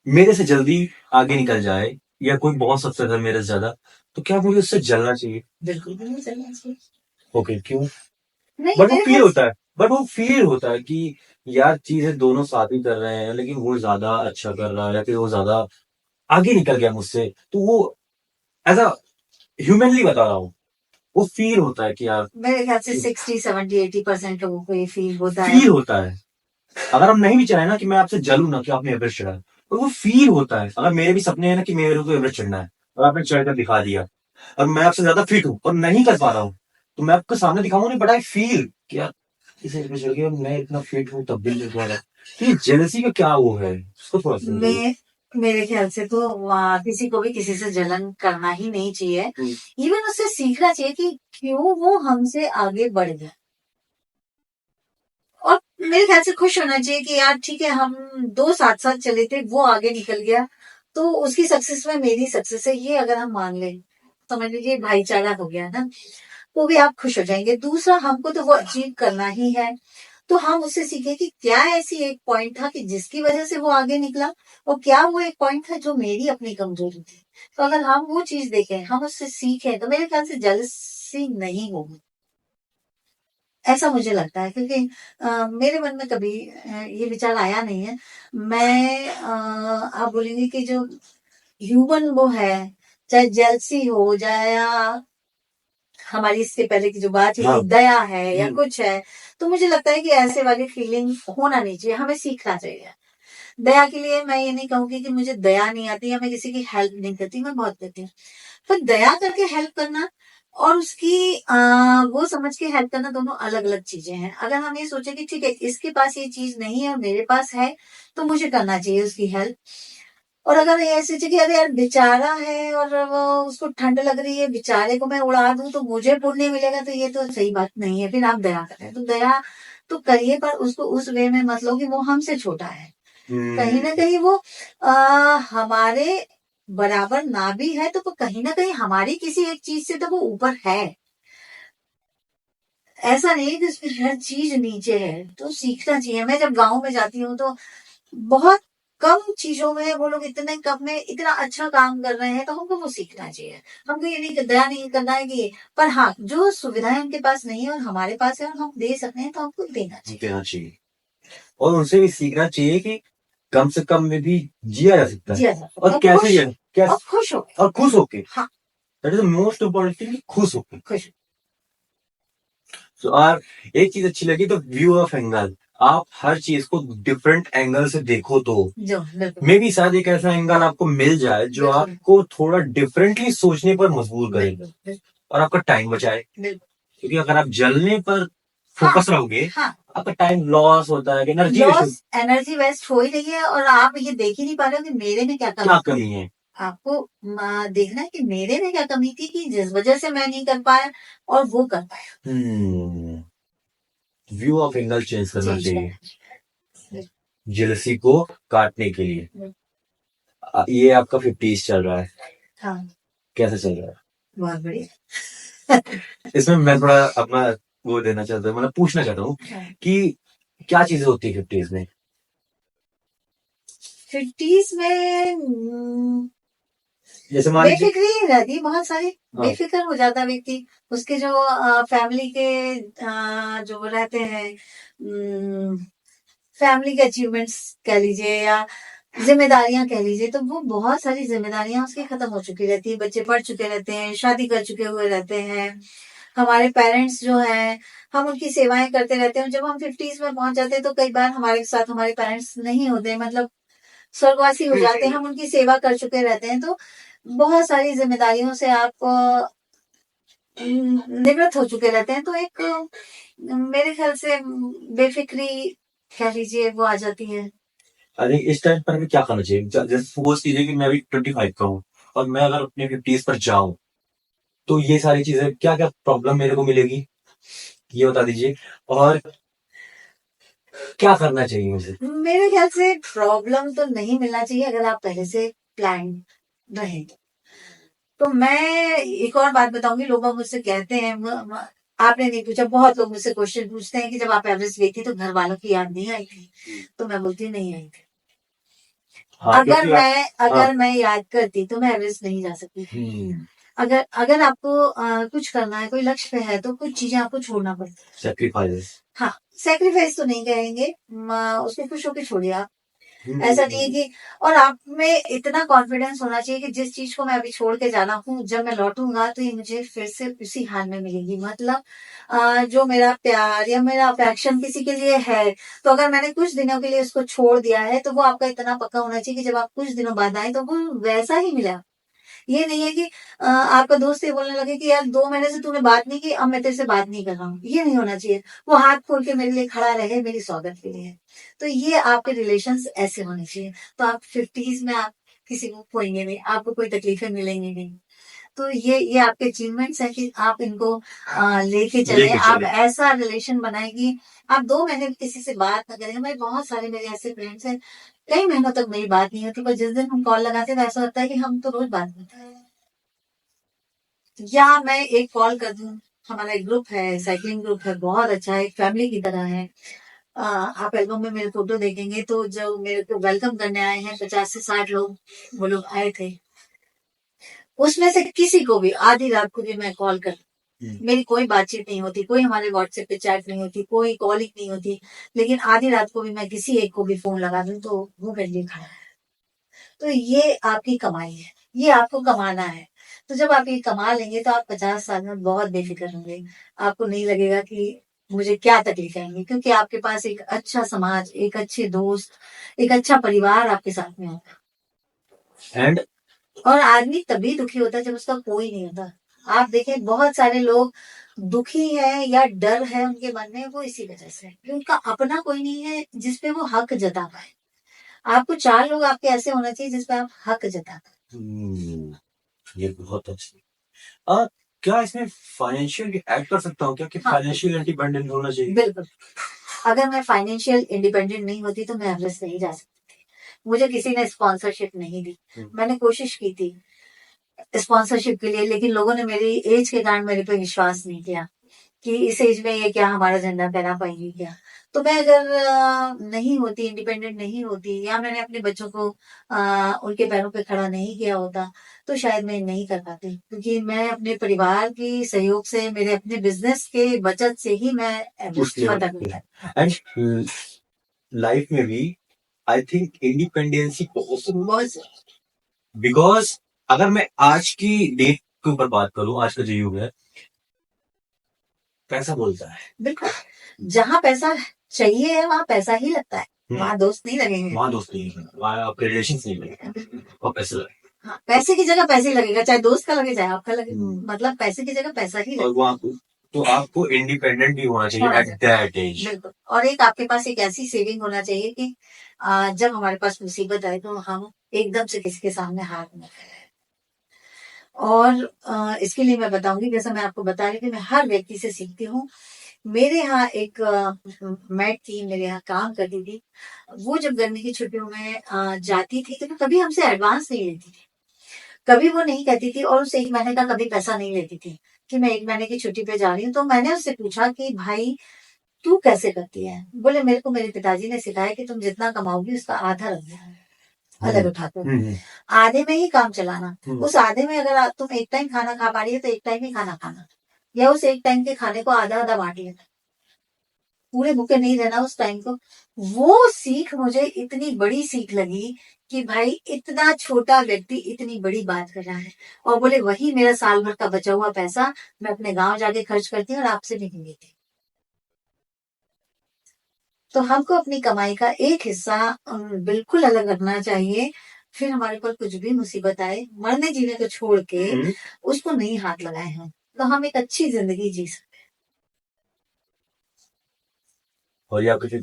मेरे से जल्दी आगे निकल जाए, या कोई बहुत सक्सेस है मेरे से ज्यादा, तो क्या मुझे उससे जलना चाहिए? बिल्कुल भी नहीं चलना चाहिए। ओके, क्यों? नहीं, बट वो मेरे फील ख्याल से होता है, बट वो फील होता है कि यार चीजें दोनों साथ ही कर रहे हैं, लेकिन वो ज्यादा अच्छा कर रहा है या फिर वो ज्यादा आगे निकल गया मुझसे, तो वो एज अ ह्यूमनली बता रहा हूँ, वो फील होता है कि यार मेरे ख्याल से 60, 70, 80% लोगों को ये फील होता है। फील होता है। अगर हम नहीं भी चाहे ना कि मैं आपसे जलूं ना कि आपने एवरेस्ट चढ़ा है, तो वो फील होता है। अगर मेरे भी सपने हैं ना कि मेरे को एवरेस्ट चढ़ना है, और आपने चढ़ कर दिखा दिया, और मैं आपसे ज्यादा फिट हूँ और नहीं कर पा रहा हूँ, तो मैं आपके सामने दिखाऊंगा नहीं, बट आई फील कि यार इसे एवरेस्ट चढ़ गया, मैं इतना फिट हूँ तब भी नहीं कर रहा। तो ये जेलसी का क्या वो है, उसको थोड़ा समझाइए। मैं मेरे ख्याल से तो किसी को भी किसी से जलन करना ही नहीं चाहिए। इवन उससे सीखना चाहिए कि क्यों वो हमसे आगे बढ़ गया, और मेरे ख्याल से खुश होना चाहिए कि यार ठीक है, हम दो साथ साथ चले थे, वो आगे निकल गया, तो उसकी सक्सेस में मेरी सक्सेस है, ये अगर हम मान लें, समझ लीजिए भाईचारा हो गया ना, वो भी आप खुश हो जाएंगे। दूसरा, हमको तो वो अचीव करना ही है, तो हम उससे सीखें कि क्या ऐसी एक पॉइंट था कि जिसकी वजह से वो आगे निकला, और क्या वो एक पॉइंट था जो मेरी अपनी कमजोरी थी। तो अगर हम वो चीज देखें, हम उससे सीखें, तो मेरे ख्याल से जेलसी नहीं होगी, ऐसा मुझे लगता है। क्योंकि मेरे मन में कभी ये विचार आया नहीं है। मैं आप बोलेंगे कि जो ह्यूमन वो है, चाहे जेलसी हो जाए या हमारी इसके पहले की जो बात हुई, हाँ। दया है या कुछ है, तो मुझे लगता है कि ऐसे वाली फीलिंग होना नहीं चाहिए, हमें सीखना चाहिए। दया के लिए मैं ये नहीं कहूंगी कि मुझे दया नहीं आती या मैं किसी की हेल्प नहीं करती, मैं बहुत करती हूँ। पर दया करके हेल्प करना और उसकी वो समझ के हेल्प करना, दोनों अलग अलग चीजें हैं। अगर हम ये सोचे कि ठीक है, इसके पास ये चीज नहीं है और मेरे पास है, तो मुझे करना चाहिए उसकी हेल्प। और अगर ये ऐसी चीज कि अरे यार बेचारा है और वो उसको ठंड लग रही है, बेचारे को मैं उड़ा दूं तो मुझे पुण्य मिलेगा, तो ये तो सही बात नहीं है। फिर आप दया करें तो दया तो करिए, पर उसको उस वे में मत लो कि वो हमसे छोटा है। कहीं ना कहीं वो हमारे बराबर ना भी है, तो वो कहीं ना कहीं हमारी किसी एक चीज से तो वो ऊपर है। ऐसा नहीं है कि उसमें हर चीज नीचे है, तो सीखना चाहिए। मैं जब गांव में जाती हूँ तो बहुत कम चीजों में वो लोग इतने कम में इतना अच्छा काम कर रहे हैं, तो हमको वो सीखना चाहिए। हमको ये नहीं दया नहीं करना है कि, पर हाँ, जो सुविधाएं उनके पास नहीं है और हमारे पास है और हम दे सकते हैं, तो हमको देना चाहिए। देना चाहिए, और उनसे भी सीखना चाहिए कि कम से कम में भी जिया जा सकता है, जी हाँ, और कैसे जिया, और कैसे, खुश हो, और खुश होके। हाँ, that is the most important thing, खुश होके। खुश। तो और एक चीज अच्छी लगी, तो व्यू ऑफ एंगल, आप हर चीज को डिफरेंट एंगल से देखो, तो जो बिल्कुल मे भी शायद एक ऐसा एंगल आपको मिल जाए जो बिल्कुल आपको थोड़ा डिफरेंटली सोचने पर मजबूर करे, बिल्कुल बिल्कुल और आपका टाइम बचाए। बिल्कुल। क्योंकि अगर आप जलने पर हाँ, फोकस रहोगे, हाँ, आपका टाइम लॉस होता है, energy waste, loss, energy waste हो ही रही है, और आप ये देख ही नहीं पा रहे हो कि मेरे में क्या क्या कमी कमी थी। है। आपको देखना है कि मेरे में क्या कमी थी कि जिस वजह से मैं नहीं कर पाया और वो कर पाया। व्यू ऑफ एंगल चेंज करना चेंज चाहिए करना। जेलसी को काटने के लिए। हम्म। ये आपका 50s चल रहा है, हाँ, कैसा चल रहा है? बहुत बढ़िया। इसमें मैं थोड़ा अपना वो देना चाहता हूँ, मतलब पूछना चाहता हूँ हाँ। कि क्या चीजें होती है 50s में? 50s में जैसे मान लीजिए, बेफिक्री रहती है बहुत सारी। हाँ, बेफिक्र हो जाता है व्यक्ति। उसके जो फैमिली के जो वो रहते हैं, फैमिली के अचीवमेंट्स कह लीजिए या जिम्मेदारियां कह लीजिए, तो वो बहुत सारी जिम्मेदारियां उसकी खत्म हो चुकी रहती है। बच्चे पढ़ चुके रहते हैं, शादी कर चुके हुए रहते हैं। हमारे पेरेंट्स जो हैं, हम उनकी सेवाएं करते रहते हैं। जब हम 50s में पहुंच जाते हैं, तो कई बार हमारे साथ हमारे पेरेंट्स नहीं होते, मतलब स्वर्गवासी हो जाते हैं, हम उनकी सेवा कर चुके रहते हैं। तो बहुत सारी जिम्मेदारियों से आप निवृत्त हो चुके रहते हैं, तो एक मेरे ख्याल से बेफिक्री कह लीजिए वो आ जाती है। अरे इस टाइम पर हमें क्या करना चाहिए? जैसे सपोज कीजिए कि मैं अभी 25 का हूँ, और मैं अगर अपने 50s पर जाऊं, तो ये सारी चीजें क्या क्या प्रॉब्लम मेरे को मिलेगी, ये बता दीजिए, और क्या करना चाहिए मुझे? मेरे ख्याल से प्रॉब्लम तो नहीं मिलना चाहिए, अगर आप पहले से प्लान रहे तो। तो मैं एक और बात बताऊंगी, लोग मुझसे कहते हैं आपने नहीं पूछा, बहुत लोग मुझसे क्वेश्चन पूछते हैं कि जब आप एवरेस्ट गई थी तो घर वालों की याद नहीं आई थी? तो मैं बोलती नहीं आई थी। हाँ, अगर मैं याद करती तो मैं एवरेस्ट नहीं जा सकती थी। अगर अगर आपको कुछ करना है, कोई लक्ष्य है, तो कुछ चीजें आपको छोड़ना पड़ती है। सेक्रीफाइस। हाँ, सेक्रीफाइस तो नहीं कहेंगे, उसको खुश होकर छोड़िए आप। ऐसा नहीं है कि, और आप में इतना कॉन्फिडेंस होना चाहिए कि जिस चीज को मैं अभी छोड़ के जाना हूँ, जब मैं लौटूंगा तो ये मुझे फिर से उसी हाल में मिलेगी। मतलब जो मेरा प्यार या मेरा अफेक्शन किसी के लिए है, तो अगर मैंने कुछ दिनों के लिए उसको छोड़ दिया है, तो वो आपका इतना पक्का होना चाहिए कि जब आप कुछ दिनों बाद आए तो वो वैसा ही मिला। ये नहीं है कि आपका दोस्त ये बोलने लगे कि यार 2 महीने से तूने बात नहीं की, अब मैं तेरे से बात नहीं कर रहा हूँ। ये नहीं होना चाहिए। वो हाथ खोल के मेरे लिए खड़ा रहे, मेरी सौगत के लिए। तो ये आपके रिलेशंस ऐसे होने चाहिए। तो आप 50s में आप किसी को खोएंगे नहीं, आपको कोई तकलीफें मिलेंगी नहीं। तो ये आपके अचीवमेंट्स है कि आप इनको लेके चले। आप ऐसा रिलेशन बनाए कि आप 2 महीने भी किसी से बात ना करें। मैं बहुत सारे मेरे ऐसे फ्रेंड्स हैं, कई महीनों तक मेरी बात नहीं होती, पर जिस दिन हम कॉल लगाते हैं तो ऐसा होता है कि हम तो रोज बात करते हैं। या मैं एक कॉल कर दूं, हमारा एक ग्रुप है, साइकिलिंग ग्रुप है, बहुत अच्छा है, एक फैमिली की तरह है। आप एल्बम में मेरे फोटो देखेंगे तो जो मेरे को वेलकम करने आए हैं 50 से 60 लोग, वो लोग आए थे। उसमें से किसी को भी आधी रात को भी मैं कॉल कर, मेरी कोई बातचीत नहीं होती, कोई हमारे व्हाट्सएप पे चैट नहीं होती, कोई कॉलिंग नहीं होती, लेकिन आधी रात को भी मैं किसी एक को भी फोन लगा दूं तो वो मेरे लिए खड़ा है। तो ये आपकी कमाई है, ये आपको कमाना है। तो जब आप ये कमा लेंगे तो आप 50 साल में बहुत बेफिक्र होंगे। आपको नहीं लगेगा कि मुझे क्या तकलीफ आएंगी, क्योंकि आपके पास एक अच्छा समाज, एक अच्छे दोस्त, एक अच्छा परिवार आपके साथ में होगा। एंड और आदमी तभी दुखी होता है जब उसका कोई नहीं होता। आप देखें, बहुत सारे लोग दुखी है या डर है उनके मन में, वो इसी वजह से है कि उनका अपना कोई नहीं है जिसपे वो हक जता पाए। आपको 4 लोग आपके ऐसे होना चाहिए जिसपे आप हक जता पाए। ये बहुत अच्छी। क्या इसमें फाइनेंशियल ऐड कर सकता हूँ क्या कि हाँ, फाइनेंशियल इंडिपेंडेंट होना चाहिए? बिल्कुल। अगर मैं फाइनेंशियल इंडिपेंडेंट नहीं होती तो मैं एवरेस्ट नहीं जा सकती थी। मुझे किसी ने स्पॉन्सरशिप नहीं दी। मैंने कोशिश की थी स्पॉन्सरशिप के लिए, लेकिन लोगों ने मेरी एज के कारण मेरे पे विश्वास नहीं किया कि इस एज में ये क्या हमारा झंडा फहरा पाएंगी क्या। तो मैं अगर नहीं होती, इंडिपेंडेंट नहीं होती, या मैंने अपने बच्चों को उनके पैरों पे खड़ा नहीं किया होता, तो शायद मैं नहीं कर पाती। क्योंकि मैं अपने परिवार की सहयोग से, मेरे अपने बिजनेस के बचत से ही मैं एवरेस्ट फतह किया। एंड लाइफ में भी आई थिंक इंडिपेंडेंसी बहुत, बिकॉज अगर मैं आज की डेट के ऊपर बात करूं, आज का जो युग है, पैसा बोलता है। बिल्कुल, जहाँ पैसा चाहिए है वहाँ पैसा ही लगता है, वहाँ दोस्त नहीं लगेंगे। वहाँ दोस्त नहीं है, वहाँ आपके रिलेशन नहीं लगेंगे, और पैसे लगेंगे। हाँ, पैसे की जगह पैसे ही लगेगा, चाहे दोस्त का लगे चाहे आपका लगे। मतलब पैसे की जगह पैसा ही और वहाँ तो आपको इंडिपेंडेंट भी होना चाहिए एट दैट एज। बिल्कुल। और एक आपके पास एक ऐसी सेविंग होना चाहिए कि जब हमारे पास मुसीबत आए तो हम एकदम से किसी के सामने हाथ न फैलाएं। और इसके लिए मैं बताऊंगी, जैसा मैं आपको बता रही थी, मैं हर व्यक्ति से सीखती हूँ। मेरे यहाँ एक मैट थी, मेरे यहाँ काम करती थी। वो जब गर्मी की छुट्टियों में जाती थी तो कभी हमसे एडवांस नहीं लेती थी, कभी वो नहीं कहती थी, और उस 1 महीने का कभी पैसा नहीं लेती थी कि मैं 1 महीने की छुट्टी पे जा रही हूँ। तो मैंने उससे पूछा कि भाई तू कैसे करती है? बोले मेरे को मेरे पिताजी ने सिखाया कि तुम जितना कमाओगी उसका आधा रख देना, अलग उठाकर आधे में ही काम चलाना। उस आधे में अगर तुम एक टाइम खाना खा पा रही हो तो एक टाइम ही खाना खाना, या उस एक टाइम के खाने को आधा आधा बांट लेना, पूरे भूखे नहीं रहना उस टाइम को। वो सीख मुझे इतनी बड़ी सीख लगी कि भाई इतना छोटा व्यक्ति इतनी बड़ी बात कर रहा है। और बोले वही मेरा साल भर का बचा हुआ पैसा मैं अपने गांव जाके खर्च करती हूँ और आपसे नहीं लेती। तो हमको अपनी कमाई का एक हिस्सा बिल्कुल अलग रखना चाहिए। फिर हमारे पर कुछ भी मुसीबत आए, मरने जीने को छोड़ के उसको नहीं हाथ लगाए हैं, तो हम एक अच्छी जिंदगी जी सकते। और ये आपके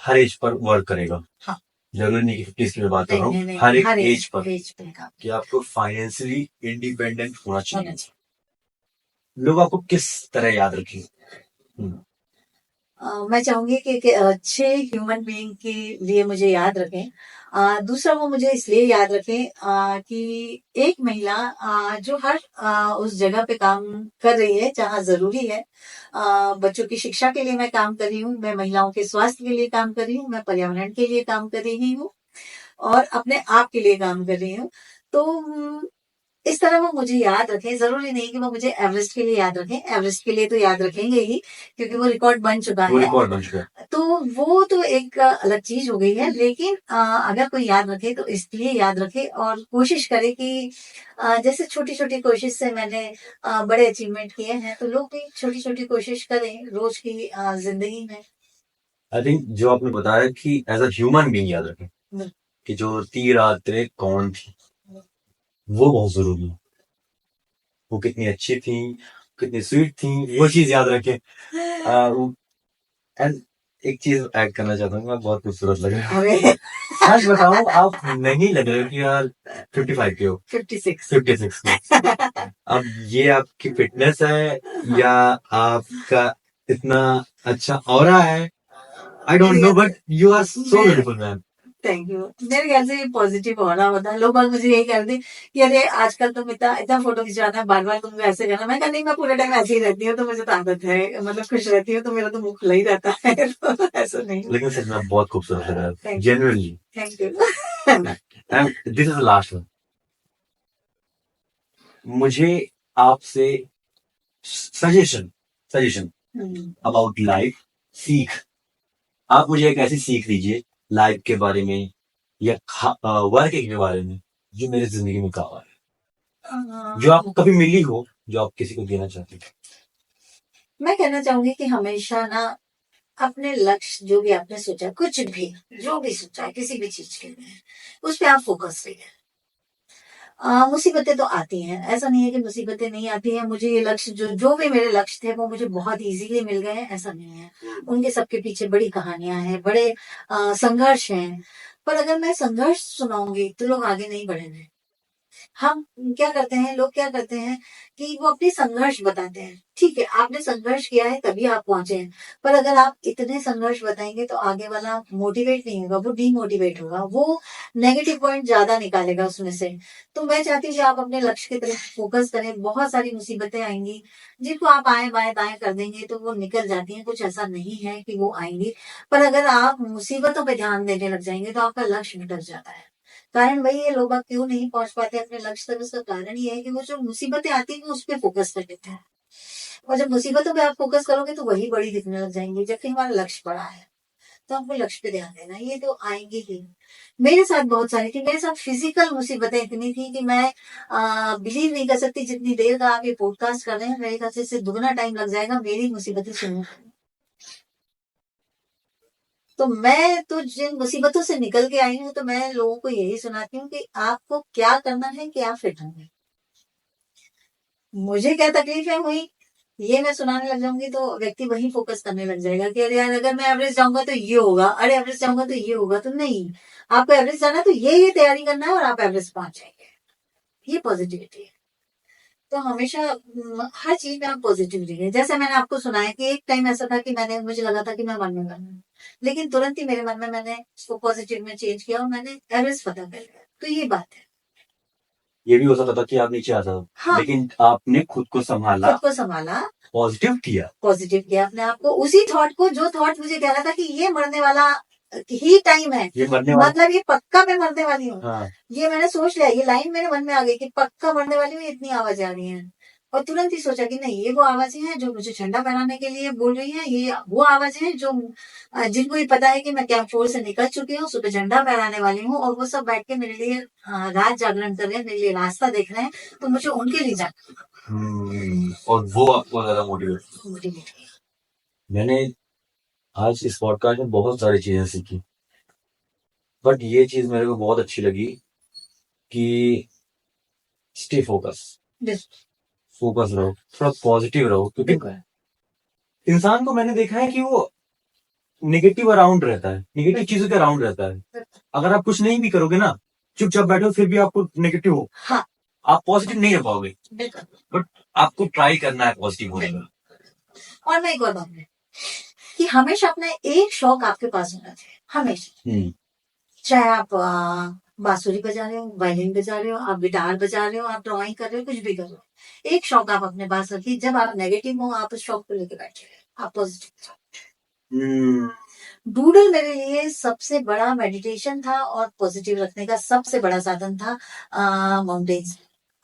हर एज पर वर्क करेगा। हाँ, जरूरी नहीं कि 50 की मैं बात कर रहा हूँ, हर एक एज पर कि आपको फाइनेंशियली इंडिपेंडेंट होना चाहिए। लोग आपको किस तरह याद रखेंगे? मैं चाहूंगी कि अच्छे ह्यूमन बीइंग के लिए मुझे याद रखें। दूसरा वो मुझे इसलिए याद रखे कि एक महिला जो हर उस जगह पे काम कर रही है जहाँ जरूरी है। बच्चों की शिक्षा के लिए मैं काम कर रही हूँ, मैं महिलाओं के स्वास्थ्य के लिए काम कर रही हूँ, मैं पर्यावरण के लिए काम कर रही हूँ और अपने आप के लिए काम कर रही हूँ। तो इस तरह वो मुझे याद रखें। जरूरी नहीं कि वो मुझे एवरेस्ट के लिए याद रखें, एवरेस्ट के लिए तो याद रखेंगे ही क्योंकि वो रिकॉर्ड बन चुका वो है। रिकॉर्ड बन चुका है। तो वो तो एक अलग चीज हो गई है, लेकिन अगर कोई याद रखे तो इसलिए याद रखे और कोशिश करे कि जैसे छोटी छोटी कोशिश से मैंने बड़े अचीवमेंट किए हैं, तो लोग भी छोटी छोटी कोशिश करें रोज की जिंदगी में। आई थिंक जो आपने बताया कि एज अ ह्यूमन बीइंग याद रखें हम्म। कि जो तीर आते कौन थी, वो बहुत जरूरी है। वो कितनी अच्छी थी, कितनी स्वीट थी, वो चीज याद रखें। एंड एक चीज ऐड करना चाहता हूँ, मैं बहुत खूबसूरत लग रहा हूँ। अरे सच बताऊं, आप नहीं लग रहे हो कि यार 55 के हो, 56 56 के। अब ये आपकी फिटनेस है या आपका इतना अच्छा ऑरा है, I don't know, but you are so beautiful ma'am. Thank you. मेरे ख्याल से ये पॉजिटिव होना होता है। लोग बाग मुझे यही कहते हैं कि अरे आजकल तुम इतना इतना फोटो खिंचवाना है, बार बार तुम ऐसे करना। मैं कहा नहीं, मैं पूरे टाइम ऐसे ही रहती हूँ, तो मुझे तो आदत है, मतलब खुश रहती हूँ तो मेरा तो मुंह खुला ही रहता है। तो ऐसा नहीं। लेकिन सच में आप बहुत खूबसूरत लग रहा है, Thank you. Genuinely. Thank you. And this is the last one. मुझे आपसे सजेशन सजेशन अबाउट लाइफ, सीख। आप मुझे एक ऐसी सीख दीजिए लाइफ के बारे में या वर्क के बारे में जो मेरी जिंदगी में काम आए, जो आपको कभी मिली हो, जो आप किसी को देना चाहते थे। मैं कहना चाहूंगी कि हमेशा ना अपने लक्ष्य जो भी आपने सोचा, कुछ भी जो भी सोचा है किसी भी चीज के लिए, उस पर आप फोकस रहिए। मुसीबतें तो आती हैं, ऐसा नहीं है कि मुसीबतें नहीं आती हैं। मुझे ये लक्ष्य जो भी मेरे लक्ष्य थे वो मुझे बहुत इजीली मिल गए हैं, ऐसा नहीं है। उनके सबके पीछे बड़ी कहानियां हैं, बड़े संघर्ष हैं। पर अगर मैं संघर्ष सुनाऊंगी तो लोग आगे नहीं बढ़ेंगे। हम क्या करते हैं, लोग क्या करते हैं कि वो अपनी संघर्ष बताते हैं। ठीक है, आपने संघर्ष किया है तभी आप पहुंचे हैं, पर अगर आप इतने संघर्ष बताएंगे तो आगे वाला मोटिवेट नहीं होगा, वो डीमोटिवेट होगा, वो नेगेटिव पॉइंट ज्यादा निकालेगा उसमें से। तो मैं चाहती हूँ कि आप अपने लक्ष्य की तरफ फोकस करें। बहुत सारी मुसीबतें आएंगी जिनको आप आए बाएं दाएं कर देंगे तो वो निकल जाती हैं, कुछ ऐसा नहीं है कि वो आएंगी। पर अगर आप मुसीबतों पर ध्यान देने लग जाएंगे तो आपका लक्ष्य भटक जाता है। कारण वही है, लोग अब क्यों नहीं पहुंच पाते अपने लक्ष्य तक, उसका कारण ये है कि वो जो मुसीबतें आती है वो उस पर फोकस कर लेते हैं। और जब मुसीबतों पे आप फोकस करोगे तो वही बड़ी दिखने लग जाएंगी, जबकि हमारा लक्ष्य बड़ा है। तो आपको लक्ष्य पे ध्यान देना, ये तो आएंगे ही। मेरे साथ बहुत सारी थी, मेरे साथ फिजिकल मुसीबतें इतनी थी कि मैं बिलीव नहीं कर सकती। जितनी देर का आप ये पॉडकास्ट कर रहे हैं, मेरे ख्याल से इससे दुगना टाइम लग जाएगा मेरी मुसीबतें सुनने। तो मैं तो जिन मुसीबतों से निकल के आई हूँ, तो मैं लोगों को यही सुनाती हूँ कि आपको क्या करना है, क्या फिट होना है। मुझे क्या तकलीफें हुई ये मैं सुनाने लग जाऊंगी तो व्यक्ति वही फोकस करने लग जाएगा कि अरे यार अगर मैं एवरेज जाऊंगा तो ये होगा, अरे एवरेज जाऊंगा तो ये होगा। तो नहीं, आपको एवरेज जाना है तो ये तैयारी करना है और आप एवरेज पहुंच जाएंगे। ये पॉजिटिविटी है। तो हमेशा हर चीज में आप पॉजिटिव रहिए। जैसे मैंने आपको सुनाया कि एक टाइम ऐसा था कि मुझे लगा था कि मैं वन में बनूं, लेकिन तुरंत ही मेरे मन में मैंने उसको पॉजिटिव में चेंज किया और मैंने एवरेज पता कर लिया। तो ये बात है। ये भी हो सकता था कि आप नीचे आ जाओ, हाँ, लेकिन आपने खुद को संभाला, खुद को संभाला, पॉजिटिव किया। पॉजिटिव किया अपने आप को। उसी थॉट को, जो थॉट मुझे कह रहा था कि ये मरने वाला ही टाइम है, ये मरने वाला, मतलब ये पक्का मैं मरने वाली हूँ, हाँ, ये मैंने सोच लिया, ये लाइन मेरे मन में आ गई कि पक्का मरने वाली हूँ, इतनी आवाजें आ रही हैं। और तुरंत ही सोचा कि नहीं, ये वो आवाजें हैं जो मुझे झंडा फहराने के लिए बोल रही हैं, ये वो आवाजें हैं जो जिनको ये पता है कि मैं कैंप 4 से निकल चुकी हूँ, सुबह झंडा फहराने वाली हूँ, और वो सब बैठ के मेरे लिए रात जागरण कर रहे हैं, मेरे लिए रास्ता देख रहे हैं। तो मुझे उनके लिए जाना, और वो आपको ज्यादा मोटिवेट। मैंने आज इस पॉडकास्ट में बहुत सारी चीजें सीखी, बट ये चीज मेरे को बहुत अच्छी लगी कि स्टे फोकस, फोकस रहो, थोड़ा पॉजिटिव रहो, क्योंकि इंसान को मैंने देखा है कि वो नेगेटिव अराउंड रहता है, नेगेटिव चीजों के अराउंड रहता है। अगर आप कुछ नहीं भी करोगे ना, चुपचाप बैठो, फिर भी आपको नेगेटिव हो, हाँ, आप पॉजिटिव नहीं रह पाओगे। बट आपको ट्राई करना है पॉजिटिव होने का। और मैं एक और बात कि हमेशा अपना एक शौक आपके पास होना चाहिए, हमेशा। चाहे आप बांसुरी बजा रहे हो, वायलिन बजा रहे हो, आप गिटार बजा रहे हो, आप ड्राइंग कर रहे हो, कुछ भी कर रहे हो, एक शौक आप अपने पास रखिए। जब आप नेगेटिव हो, आप उस शौक को लेके बैठिए, आप पॉजिटिव। डूडल मेरे लिए सबसे बड़ा मेडिटेशन था और पॉजिटिव रखने का सबसे बड़ा साधन था माउंटेन्स।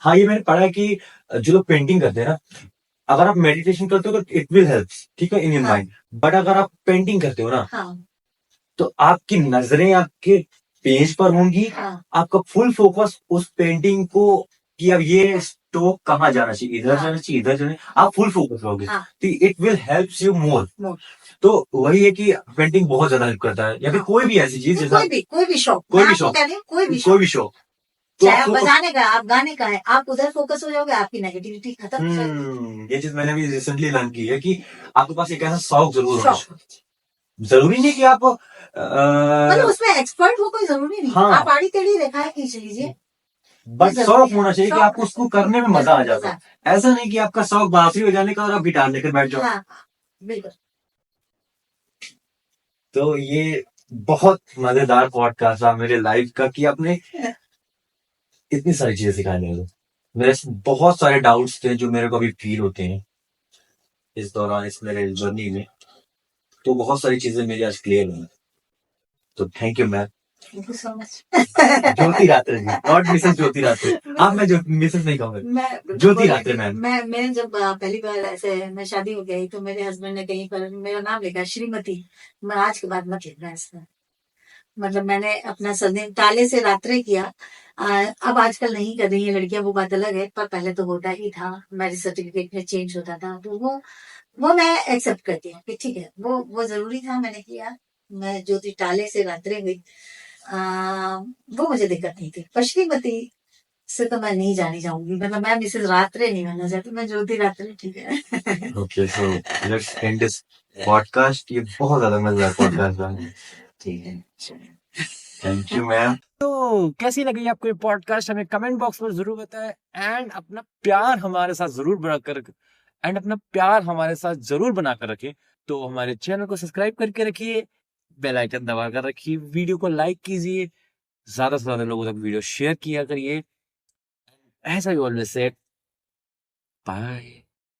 हाँ, ये मैंने पढ़ा है कि जो लोग पेंटिंग करते हैं ना, अगर आप मेडिटेशन करते हो तो इट विल हेल्प, ठीक है, इन योर हाँ। माइंड। बट अगर आप पेंटिंग करते हो ना, हाँ, तो आपकी नजरें आपके पेज पर होंगी, हाँ, आपका फुल फोकस उस पेंटिंग को कि अब ये स्ट्रोक कहाँ जाना चाहिए, इधर हाँ। जाना चाहिए, इधर जाना चाहिए, आप फुल फोकस रहोगे, हाँ, तो it will help you more. More। तो वही है कि पेंटिंग बहुत ज्यादा हेल्प करता है, या फिर हाँ। कोई भी ऐसी चीज जैसा कोई भी शौक, कोई मैं भी आपको शौक, कह रही हूँ, कोई भी कोई शौक, भी शौक, तो चाहे आप आपको बजाने का है, आप गाने का है, आप उधर फोकस हो जाओगे, आपकी नेगेटिविटी खत्म हो जाएगी। ये चीज मैंने भी रिसेंटली लर्न की है कि आपके पास एक ऐसा शौक जरूर होना शौक, चाहिए। जरूरी नहीं कि आप मतलब उसमें एक्सपर्ट हो कोई जरूरी नहीं, हाँ। आप आड़ी टेढ़ी रेखाएं खींच लीजिए, बट जरूरी शौक है। होना चाहिए कि शौक आपको उसको करने में मजा आ जाता मजा है। ऐसा नहीं कि आपका शौक बांसुरी बजाने का और आप गिटार लेकर बैठ जाओ। हाँ, बिल्कुल। तो ये बहुत मजेदार पॉडकास्ट रहा मेरे लाइफ का कि आपने इतनी सारी चीजें सिखाने को। मेरे बहुत सारे डाउट्स थे जो मेरे को अभी फील होते हैं इस दौरान, इस मेरे जर्नी में। तो बहुत सारी चीजें मेरी आज क्लियर हुई। तो thank you ma'am. Thank you so much. Jyoti Ratre ji, not Mrs Jyoti Ratre. आप मैं मिसेस नहीं कहूंगा, मैं ज्योति रात्रे मैम। मैं जब पहली बार ऐसे मैं शादी हो गई तो मेरे हस्बैंड ने कहीं पर मेरा नाम लिखा श्रीमती। मैं आज के बाद मत लिखना इसमें, मतलब मैंने अपना सरनेम ताले से रात्रे किया। अब आजकल नहीं कर रही है लड़कियां, वो बात अलग है, पर पहले तो होता ही था, मैरिज सर्टिफिकेट में चेंज होता था, तो वो मैं एक्सेप्ट करती हूँ कि ठीक है, वो जरूरी था, मैंने किया। मैं ज्योति टाले से रात्रे हुई, वो मुझे दिक्कत नहीं थी। पर श्रीमती से तो मैं नहीं जानी चाहूंगी, मतलब मैं मिसेस रात्रे नहीं बनना चाहती, मैं ज्योति रात्रे ठीक है। Okay, so let's end this podcast. ये बहुत ज्यादा मजेदार पॉडकास्ट रहा। ठीक है, थैंक यू मैम। तो कैसी लगी आपको ये पॉडकास्ट, हमें कमेंट बॉक्स में जरूर बताएं। एंड अपना प्यार हमारे साथ जरूर बनाकर रखें। तो हमारे चैनल को सब्सक्राइब करके रखिए, बेल आइकन दबा कर रखिए, वीडियो को लाइक कीजिए, ज्यादा से ज्यादा लोगों तक वीडियो शेयर किया करिए। ऐसा ही ऑलवेज से बाय।